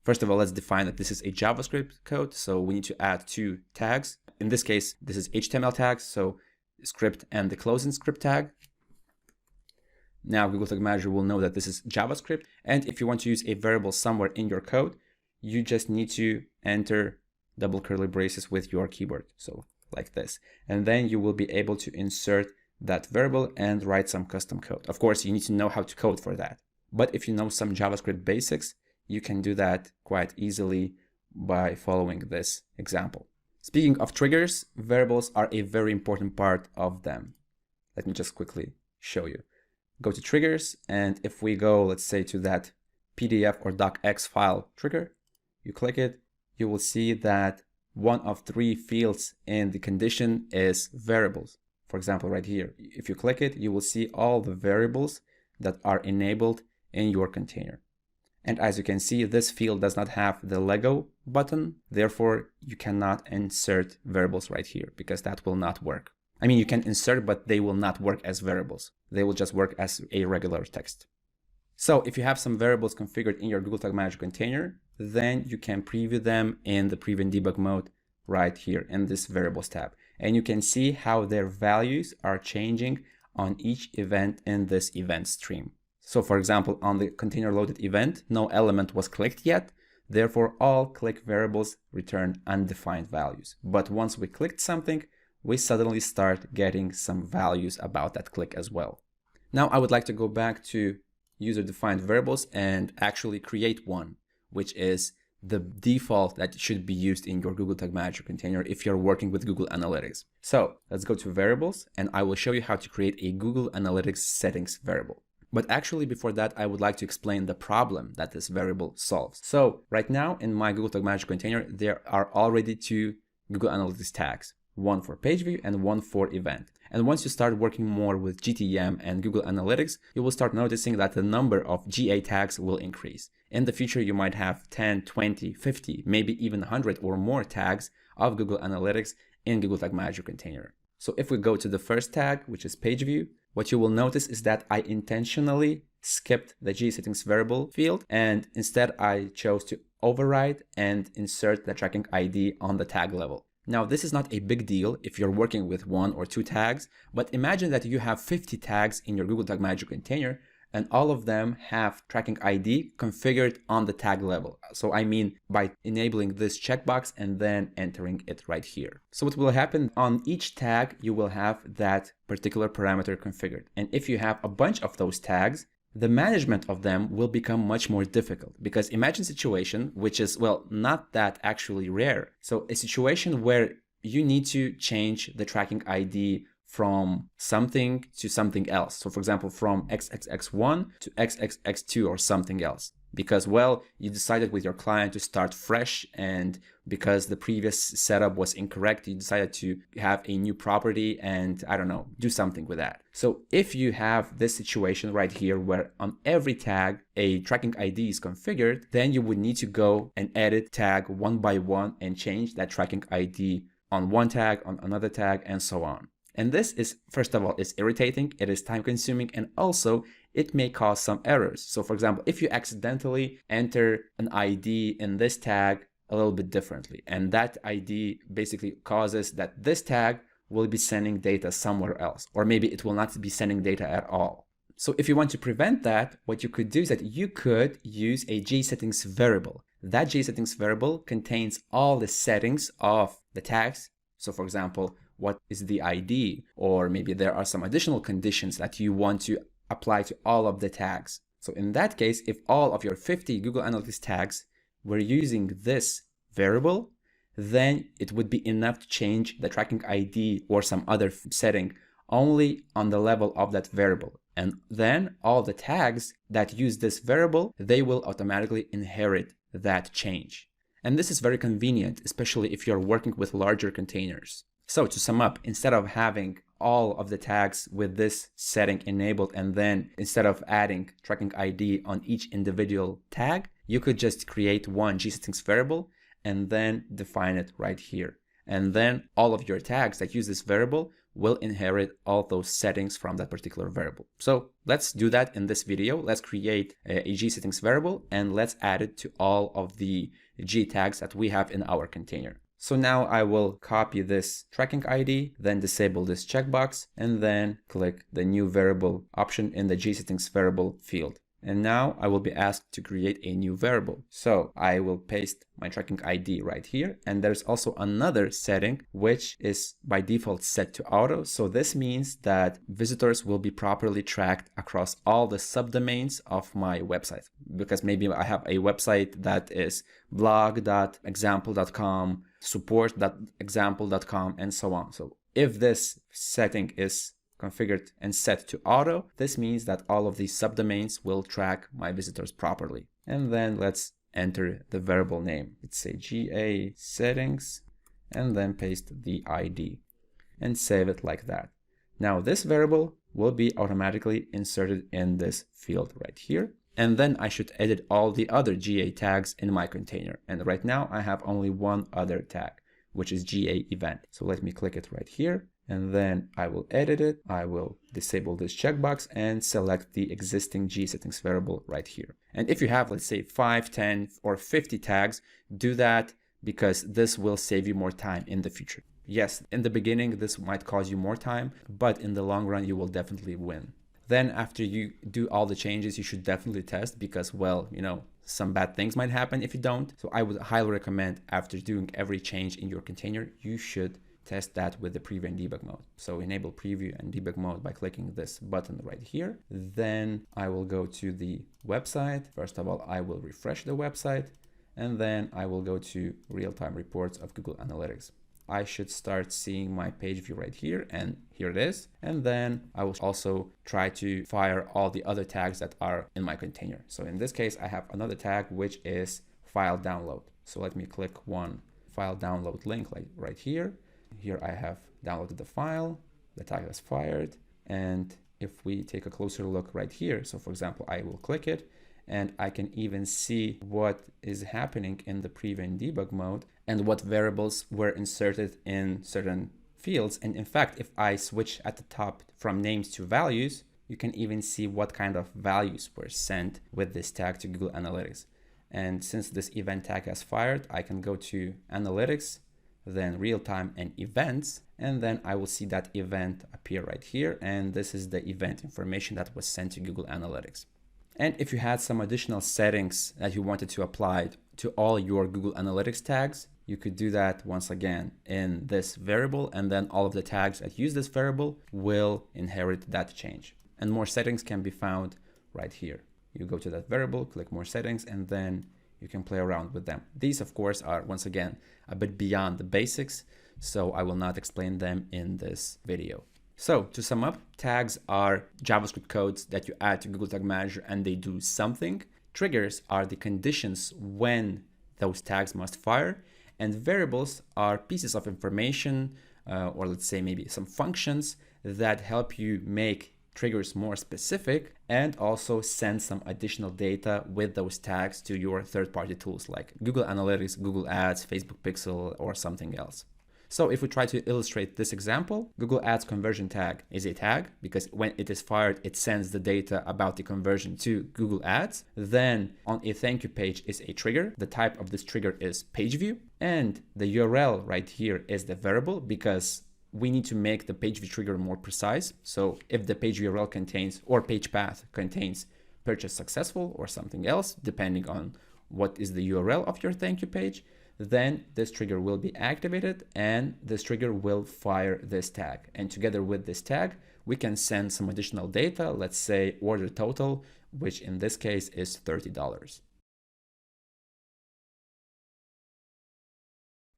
Speaker 1: First of all, let's define that this is a JavaScript code. So we need to add 2 tags. In this case, this is HTML tags. So script and the closing script tag. Now Google Tag Manager will know that this is JavaScript. And if you want to use a variable somewhere in your code, you just need to enter double curly braces with your keyboard. So like this. And then you will be able to insert that variable and write some custom code. Of course, you need to know how to code for that. But if you know some JavaScript basics, you can do that quite easily by following this example. Speaking of triggers, variables are a very important part of them. Let me just quickly show you. Go to triggers, and if we go, let's say, to that PDF or docx file trigger, you click it, you will see that one of 3 fields in the condition is variables. For example, right here, if you click it, you will see all the variables that are enabled in your container. And as you can see, this field does not have the Lego button. Therefore, you cannot insert variables right here because that will not work. I mean, you can insert, but they will not work as variables. They will just work as a regular text. So if you have some variables configured in your Google Tag Manager container, then you can preview them in the preview and debug mode right here in this variables tab. And you can see how their values are changing on each event in this event stream. So for example, on the container loaded event, no element was clicked yet. Therefore, all click variables return undefined values. But once we clicked something, we suddenly start getting some values about that click as well. Now I would like to go back to user-defined variables and actually create one, which is the default that should be used in your Google Tag Manager container if you're working with Google Analytics. So let's go to variables, and I will show you how to create a Google Analytics settings variable. But actually before that, I would like to explain the problem that this variable solves. So right now in my Google Tag Manager container, there are already 2 Google Analytics tags, one for page view and one for event. And once you start working more with GTM and Google Analytics, you will start noticing that the number of GA tags will increase. In the future, you might have 10, 20, 50, maybe even 100 or more tags of Google Analytics in Google Tag Manager container. So if we go to the first tag, which is page view, what you will notice is that I intentionally skipped the G settings variable field, and instead I chose to override and insert the tracking ID on the tag level. Now, this is not a big deal if you're working with 1 or 2 tags, but imagine that you have 50 tags in your Google Tag Manager container, and all of them have tracking ID configured on the tag level. So I mean by enabling this checkbox and then entering it right here. So what will happen on each tag, you will have that particular parameter configured. And if you have a bunch of those tags, the management of them will become much more difficult, because imagine a situation which is, well, not that actually rare. So a situation where you need to change the tracking ID from something to something else. So for example, from XXX1 to XXX2 or something else. Because, well, you decided with your client to start fresh, and because the previous setup was incorrect, you decided to have a new property and, I don't know, do something with that. So if you have this situation right here where on every tag a tracking ID is configured, then you would need to go and edit tag one by one and change that tracking ID on one tag, on another tag, and so on. And this is, first of all, is irritating, it is time consuming, and also it may cause some errors. So for example, if you accidentally enter an ID in this tag a little bit differently, and that ID basically causes that this tag will be sending data somewhere else, or maybe it will not be sending data at all. So if you want to prevent that, what you could do is that you could use a JSettings variable. That JSettings variable contains all the settings of the tags. So for example, what is the ID, or maybe there are some additional conditions that you want to apply to all of the tags. So in that case, if all of your 50 Google Analytics tags were using this variable, then it would be enough to change the tracking ID or some other setting only on the level of that variable. And then all the tags that use this variable, they will automatically inherit that change. And this is very convenient, especially if you're working with larger containers. So to sum up, instead of having all of the tags with this setting enabled, and then instead of adding tracking ID on each individual tag, you could just create one JSettings variable and then define it right here. And then all of your tags that use this variable will inherit all those settings from that particular variable. So let's do that in this video. Let's create a gsettings variable and let's add it to all of the G tags that we have in our container. So now I will copy this tracking ID, then disable this checkbox, and then click the new variable option in the gsettings variable field. And now I will be asked to create a new variable. So I will paste my tracking ID right here. And there's also another setting, which is by default set to auto. So this means that visitors will be properly tracked across all the subdomains of my website. Because maybe I have a website that is blog.example.com, support.example.com, and so on. So if this setting is configured and set to auto, this means that all of these subdomains will track my visitors properly. And then let's enter the variable name. Let's say GA settings and then paste the ID and save it like that. Now this variable will be automatically inserted in this field right here. And then I should edit all the other GA tags in my container. And right now I have only one other tag, which is GA event. So let me click it right here. And then I will edit it. I will disable this checkbox and select the existing gsettings variable right here. And if you have, let's say 5, 10, or 50 tags, do that because this will save you more time in the future. Yes, in the beginning, this might cause you more time, but in the long run, you will definitely win. Then after you do all the changes, you should definitely test because, well, you know, some bad things might happen if you don't. So I would highly recommend after doing every change in your container, you should test that with the preview and debug mode. So enable preview and debug mode by clicking this button right here. Then I will go to the website. First of all, I will refresh the website, and then I will go to real-time reports of Google Analytics. I should start seeing my page view right here, and here it is. And then I will also try to fire all the other tags that are in my container. So in this case, I have another tag, which is file download. So let me click one file download link like right here. Here I have downloaded the file, the tag is fired. And if we take a closer look right here, so for example, I will click it and I can even see what is happening in the preview and debug mode and what variables were inserted in certain fields. And in fact, if I switch at the top from names to values, you can even see what kind of values were sent with this tag to Google Analytics. And since this event tag has fired, I can go to Analytics, then real-time and events, and then I will see that event appear right here. And this is the event information that was sent to Google Analytics. And if you had some additional settings that you wanted to apply to all your Google Analytics tags, you could do that once again in this variable, and then all of the tags that use this variable will inherit that change. And more settings can be found right here. You go to that variable, click more settings, and then you can play around with them. These, of course, are once again a bit beyond the basics, so I will not explain them in this video. So to sum up, tags are JavaScript codes that you add to Google Tag Manager and they do something. Triggers are the conditions when those tags must fire, and variables are pieces of information, or let's say maybe some functions that help you make triggers more specific and also send some additional data with those tags to your third-party tools like Google Analytics, Google Ads, Facebook Pixel, or something else. So if we try to illustrate this example, Google Ads conversion tag is a tag because when it is fired, it sends the data about the conversion to Google Ads. Then on a thank you page is a trigger. The type of this trigger is page view, and the URL right here is the variable because we need to make the page view trigger more precise. So if the page URL contains or page path contains purchase successful or something else, depending on what is the URL of your thank you page, then this trigger will be activated and this trigger will fire this tag. And together with this tag, we can send some additional data, let's say order total, which in this case is $30.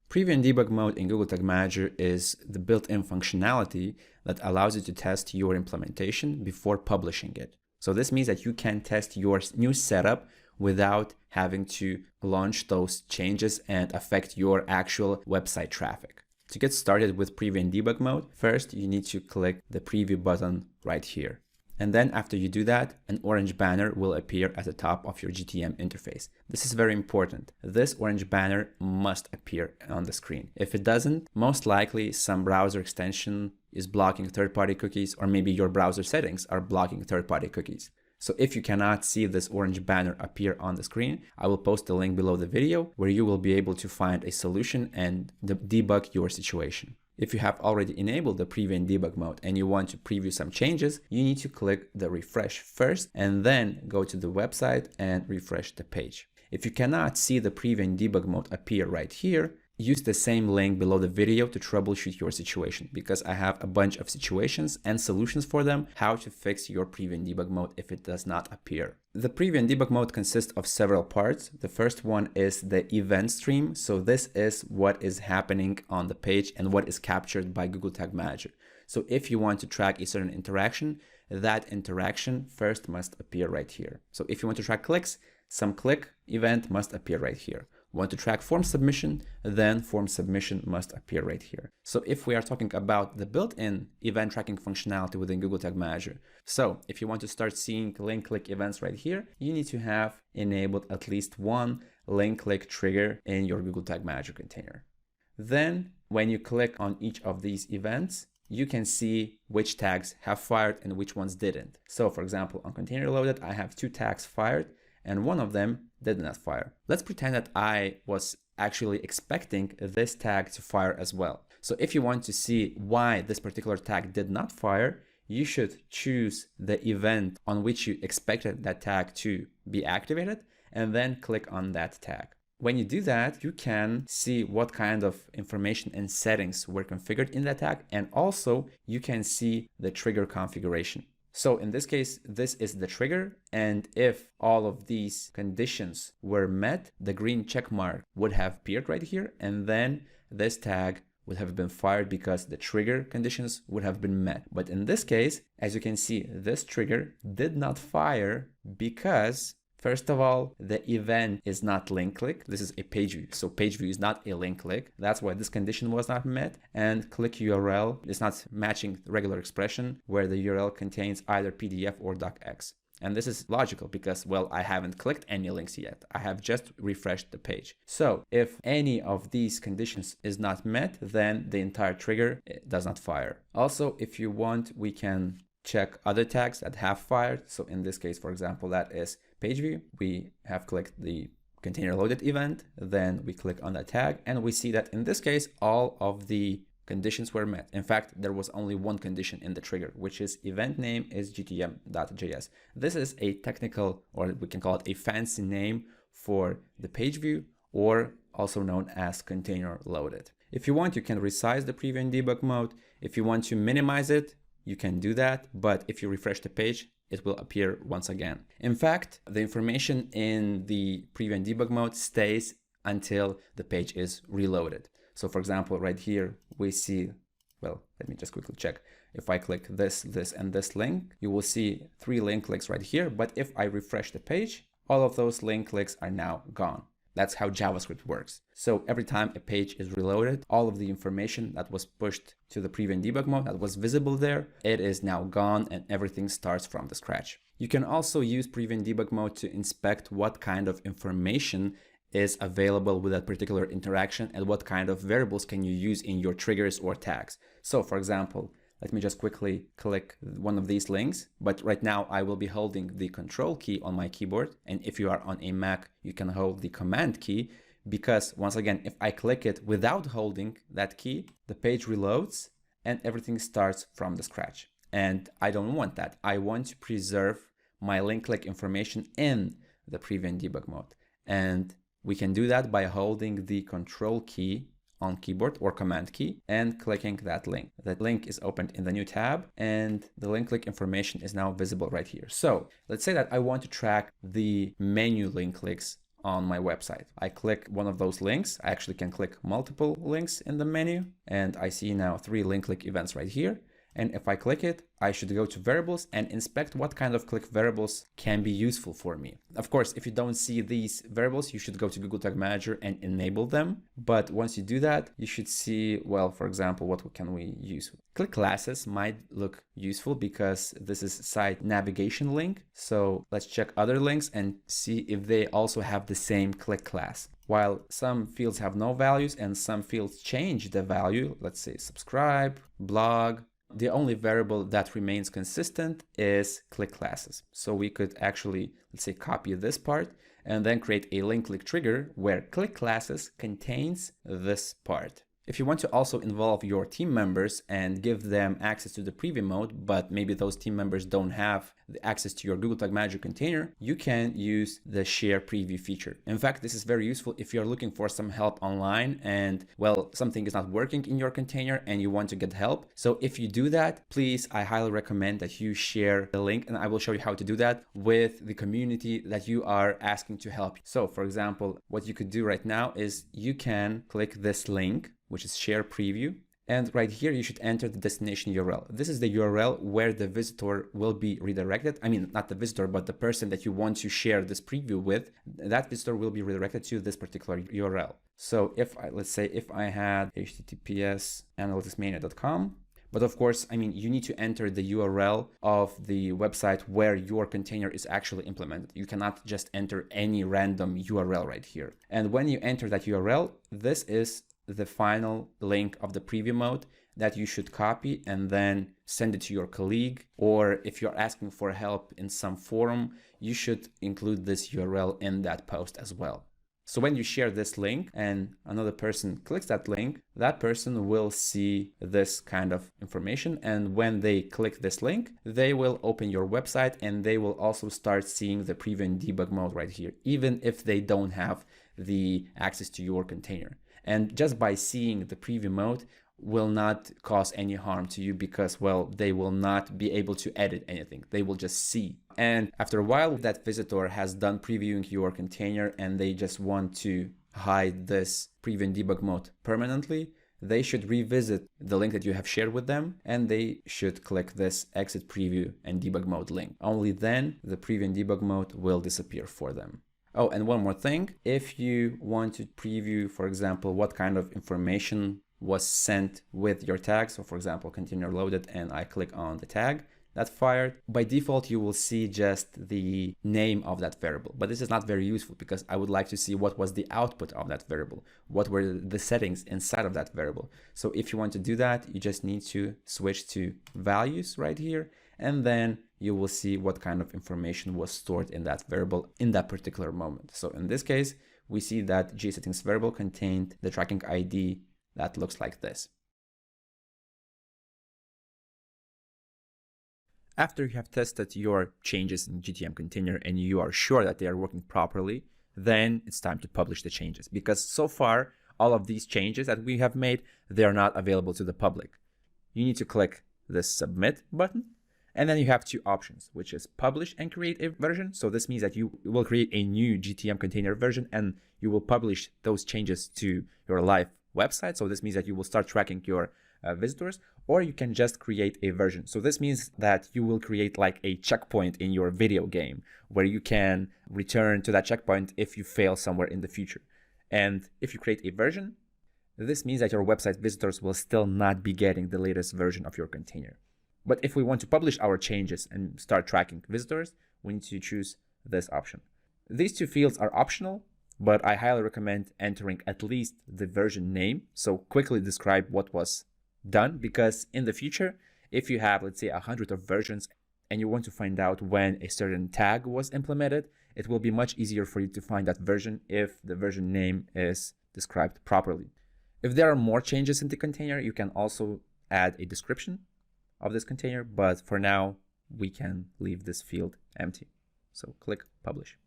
Speaker 1: Preview and debug mode in Google Tag Manager is the built-in functionality that allows you to test your implementation before publishing it. So this means that you can test your new setup without having to launch those changes and affect your actual website traffic. To get started with preview and debug mode, first you need to click the preview button right here. And then after you do that, an orange banner will appear at the top of your GTM interface. This is very important. This orange banner must appear on the screen. If it doesn't, most likely some browser extension is blocking third-party cookies, or maybe your browser settings are blocking third-party cookies. So if you cannot see this orange banner appear on the screen, I will post a link below the video where you will be able to find a solution and debug your situation. If you have already enabled the preview and debug mode and you want to preview some changes, you need to click the refresh first and then go to the website and refresh the page. If you cannot see the preview and debug mode appear right here, use the same link below the video to troubleshoot your situation, because I have a bunch of situations and solutions for them, how to fix your preview and debug mode if it does not appear. The preview and debug mode consists of several parts. The first one is the event stream. So this is what is happening on the page and what is captured by Google Tag Manager. So if you want to track a certain interaction, that interaction first must appear right here. So if you want to track clicks, some click event must appear right here. Want to track form submission, then form submission must appear right here. So if we are talking about the built-in event tracking functionality within Google Tag Manager, so if you want to start seeing link click events right here, you need to have enabled at least one link click trigger in your Google Tag Manager container. Then when you click on each of these events, you can see which tags have fired and which ones didn't. So for example, on container loaded, I have 2 tags fired and one of them did not fire. Let's pretend that I was actually expecting this tag to fire as well. So if you want to see why this particular tag did not fire, you should choose the event on which you expected that tag to be activated and then click on that tag. When you do that, you can see what kind of information and settings were configured in that tag, and also you can see the trigger configuration. So in this case, this is the trigger, and if all of these conditions were met, the green check mark would have appeared right here, and then this tag would have been fired because the trigger conditions would have been met. But in this case, as you can see, this trigger did not fire because, first of all, the event is not link click. This is a page view. So page view is not a link click. That's why this condition was not met. And click URL is not matching the regular expression where the URL contains either PDF or docx. And this is logical because, well, I haven't clicked any links yet. I have just refreshed the page. So if any of these conditions is not met, then the entire trigger does not fire. Also, if you want, we can check other tags that have fired. So in this case, for example, that is page view. We have clicked the container loaded event, then we click on that tag, and we see that in this case, all of the conditions were met. In fact, there was only one condition in the trigger, which is event name is gtm.js. This is a technical, or we can call it a fancy name for the page view, or also known as container loaded. If you want, you can resize the preview and debug mode. If you want to minimize it, you can do that, but if you refresh the page, it will appear once again. In fact, the information in the preview and debug mode stays until the page is reloaded. So for example, right here, we see, well, let me just quickly check. If I click this, this, and this link, you will see 3 link clicks right here. But if I refresh the page, all of those link clicks are now gone. That's how JavaScript works. So every time a page is reloaded, all of the information that was pushed to the preview and debug mode that was visible there, it is now gone and everything starts from the scratch. You can also use preview and debug mode to inspect what kind of information is available with that particular interaction and what kind of variables can you use in your triggers or tags. So for example, let me just quickly click one of these links, but right now I will be holding the control key on my keyboard. And if you are on a Mac, you can hold the command key, because once again, if I click it without holding that key, the page reloads and everything starts from the scratch. And I don't want that. I want to preserve my link click information in the preview and debug mode. And we can do that by holding the control key on keyboard or command key and clicking that link. That link is opened in the new tab and the link click information is now visible right here. So let's say that I want to track the menu link clicks on my website. I click one of those links. I actually can click multiple links in the menu and I see now 3 link click events right here. And if I click it, I should go to variables and inspect what kind of click variables can be useful for me. Of course, if you don't see these variables, you should go to Google Tag Manager and enable them. But once you do that, you should see, well, for example, what can we use? Click classes might look useful because this is site navigation link. So let's check other links and see if they also have the same click class. While some fields have no values and some fields change the value, let's say subscribe, blog, the only variable that remains consistent is click classes. So we could actually, let's say, copy this part and then create a link click trigger where click classes contains this part. If you want to also involve your team members and give them access to the preview mode, but maybe those team members don't have the access to your Google Tag Manager container, you can use the share preview feature. In fact, this is very useful if you're looking for some help online and, well, something is not working in your container and you want to get help. So if you do that, please, I highly recommend that you share the link, and I will show you how to do that with the community that you are asking to help. So for example, what you could do right now is you can click this link, which is share preview. And right here, you should enter the destination URL. This is the URL where the visitor will be redirected. I mean, not the visitor, but the person that you want to share this preview with, that visitor will be redirected to this particular URL. So if let's say if I had https://analyticsmania.com, but of course, I mean, you need to enter the URL of the website where your container is actually implemented. You cannot just enter any random URL right here. And when you enter that URL, this is the final link of the preview mode that you should copy and then send it to your colleague. Or if you're asking for help in some forum, you should include this URL in that post as well. So when you share this link and another person clicks that link, that person will see this kind of information. And when they click this link, they will open your website and they will also start seeing the preview and debug mode right here, even if they don't have the access to your container. And just by seeing the preview mode will not cause any harm to you because, well, they will not be able to edit anything. They will just see. And after a while, that visitor has done previewing your container and they just want to hide this preview and debug mode permanently, they should revisit the link that you have shared with them and they should click this exit preview and debug mode link. Only then the preview and debug mode will disappear for them. Oh, and one more thing, if you want to preview, for example, what kind of information was sent with your tag, so for example, container loaded and I click on the tag that fired, by default, you will see just the name of that variable. But this is not very useful because I would like to see what was the output of that variable, what were the settings inside of that variable. So if you want to do that, you just need to switch to values right here, and then you will see what kind of information was stored in that variable in that particular moment. So in this case, we see that gsettings variable contained the tracking ID that looks like this. After you have tested your changes in GTM container and you are sure that they are working properly, then it's time to publish the changes, because so far, all of these changes that we have made, they are not available to the public. You need to click the submit button. And then you have two options, which is publish and create a version. So this means that you will create a new GTM container version and you will publish those changes to your live website. So this means that you will start tracking your visitors, or you can just create a version. So this means that you will create like a checkpoint in your video game where you can return to that checkpoint if you fail somewhere in the future. And if you create a version, this means that your website visitors will still not be getting the latest version of your container. But if we want to publish our changes and start tracking visitors, we need to choose this option. These two fields are optional, but I highly recommend entering at least the version name. So quickly describe what was done, because in the future, if you have, let's say, 100 of versions and you want to find out when a certain tag was implemented, it will be much easier for you to find that version if the version name is described properly. If there are more changes in the container, you can also add a description of this container, but for now we can leave this field empty. So click publish.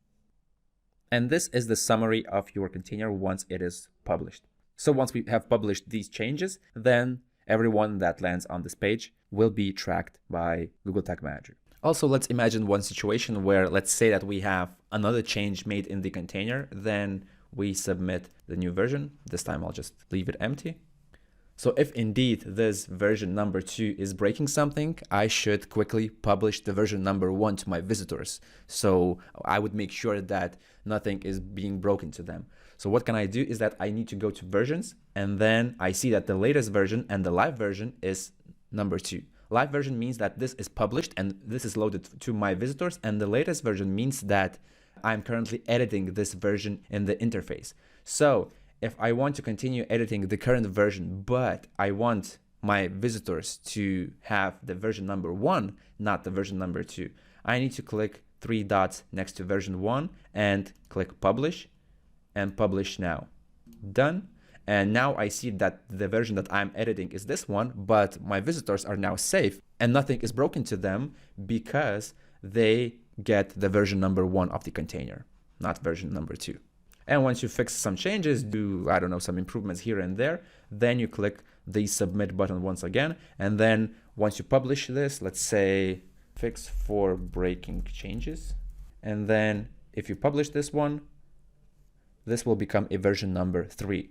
Speaker 1: And this is the summary of your container once it is published. So once we have published these changes, then everyone that lands on this page will be tracked by Google Tag Manager. Also, let's imagine one situation where, let's say that we have another change made in the container, then we submit the new version. This time I'll just leave it empty. So if indeed this version number 2 is breaking something, I should quickly publish the version number 1 to my visitors. So I would make sure that nothing is being broken to them. So what can I do is that I need to go to versions, and then I see that the latest version and the live version is number 2. Live version means that this is published and this is loaded to my visitors, and the latest version means that I'm currently editing this version in the interface. So if I want to continue editing the current version, but I want my visitors to have the version number 1, not the version number 2, I need to click 3 dots next to version 1 and click publish and publish now. Done. And now I see that the version that I'm editing is this one, but my visitors are now safe and nothing is broken to them because they get the version number 1 of the container, not version number 2. And once you fix some changes, do, I don't know, some improvements here and there, then you click the submit button once again. And then once you publish this, let's say fix for breaking changes. And then if you publish this one, this will become a version number 3.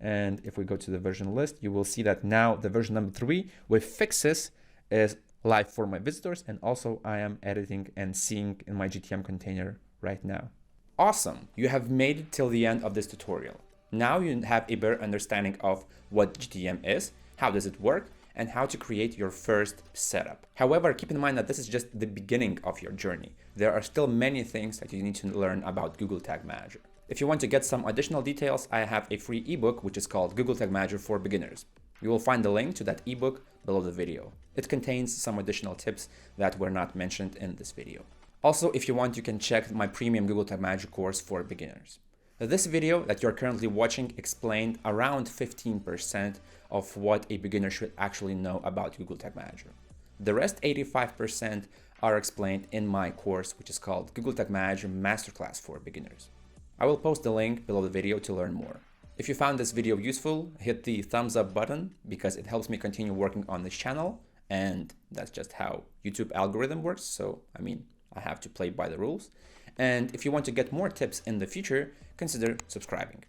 Speaker 1: And if we go to the version list, you will see that now the version number 3 with fixes is live for my visitors. And also I am editing and seeing in my GTM container right now. Awesome, you have made it till the end of this tutorial. Now you have a better understanding of what GTM is, how does it work, and how to create your first setup. However, keep in mind that this is just the beginning of your journey. There are still many things that you need to learn about Google Tag Manager. If you want to get some additional details, I have a free ebook which is called Google Tag Manager for Beginners. You will find the link to that ebook below the video. It contains some additional tips that were not mentioned in this video. Also, if you want, you can check my premium Google Tag Manager course for beginners. This video that you're currently watching explained around 15% of what a beginner should actually know about Google Tag Manager. The rest 85% are explained in my course, which is called Google Tag Manager Masterclass for Beginners. I will post the link below the video to learn more. If you found this video useful, hit the thumbs up button because it helps me continue working on this channel, and that's just how YouTube algorithm works. So, I have to play by the rules. And if you want to get more tips in the future, consider subscribing.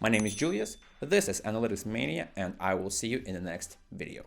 Speaker 1: My name is Julius, this is Analytics Mania, and I will see you in the next video.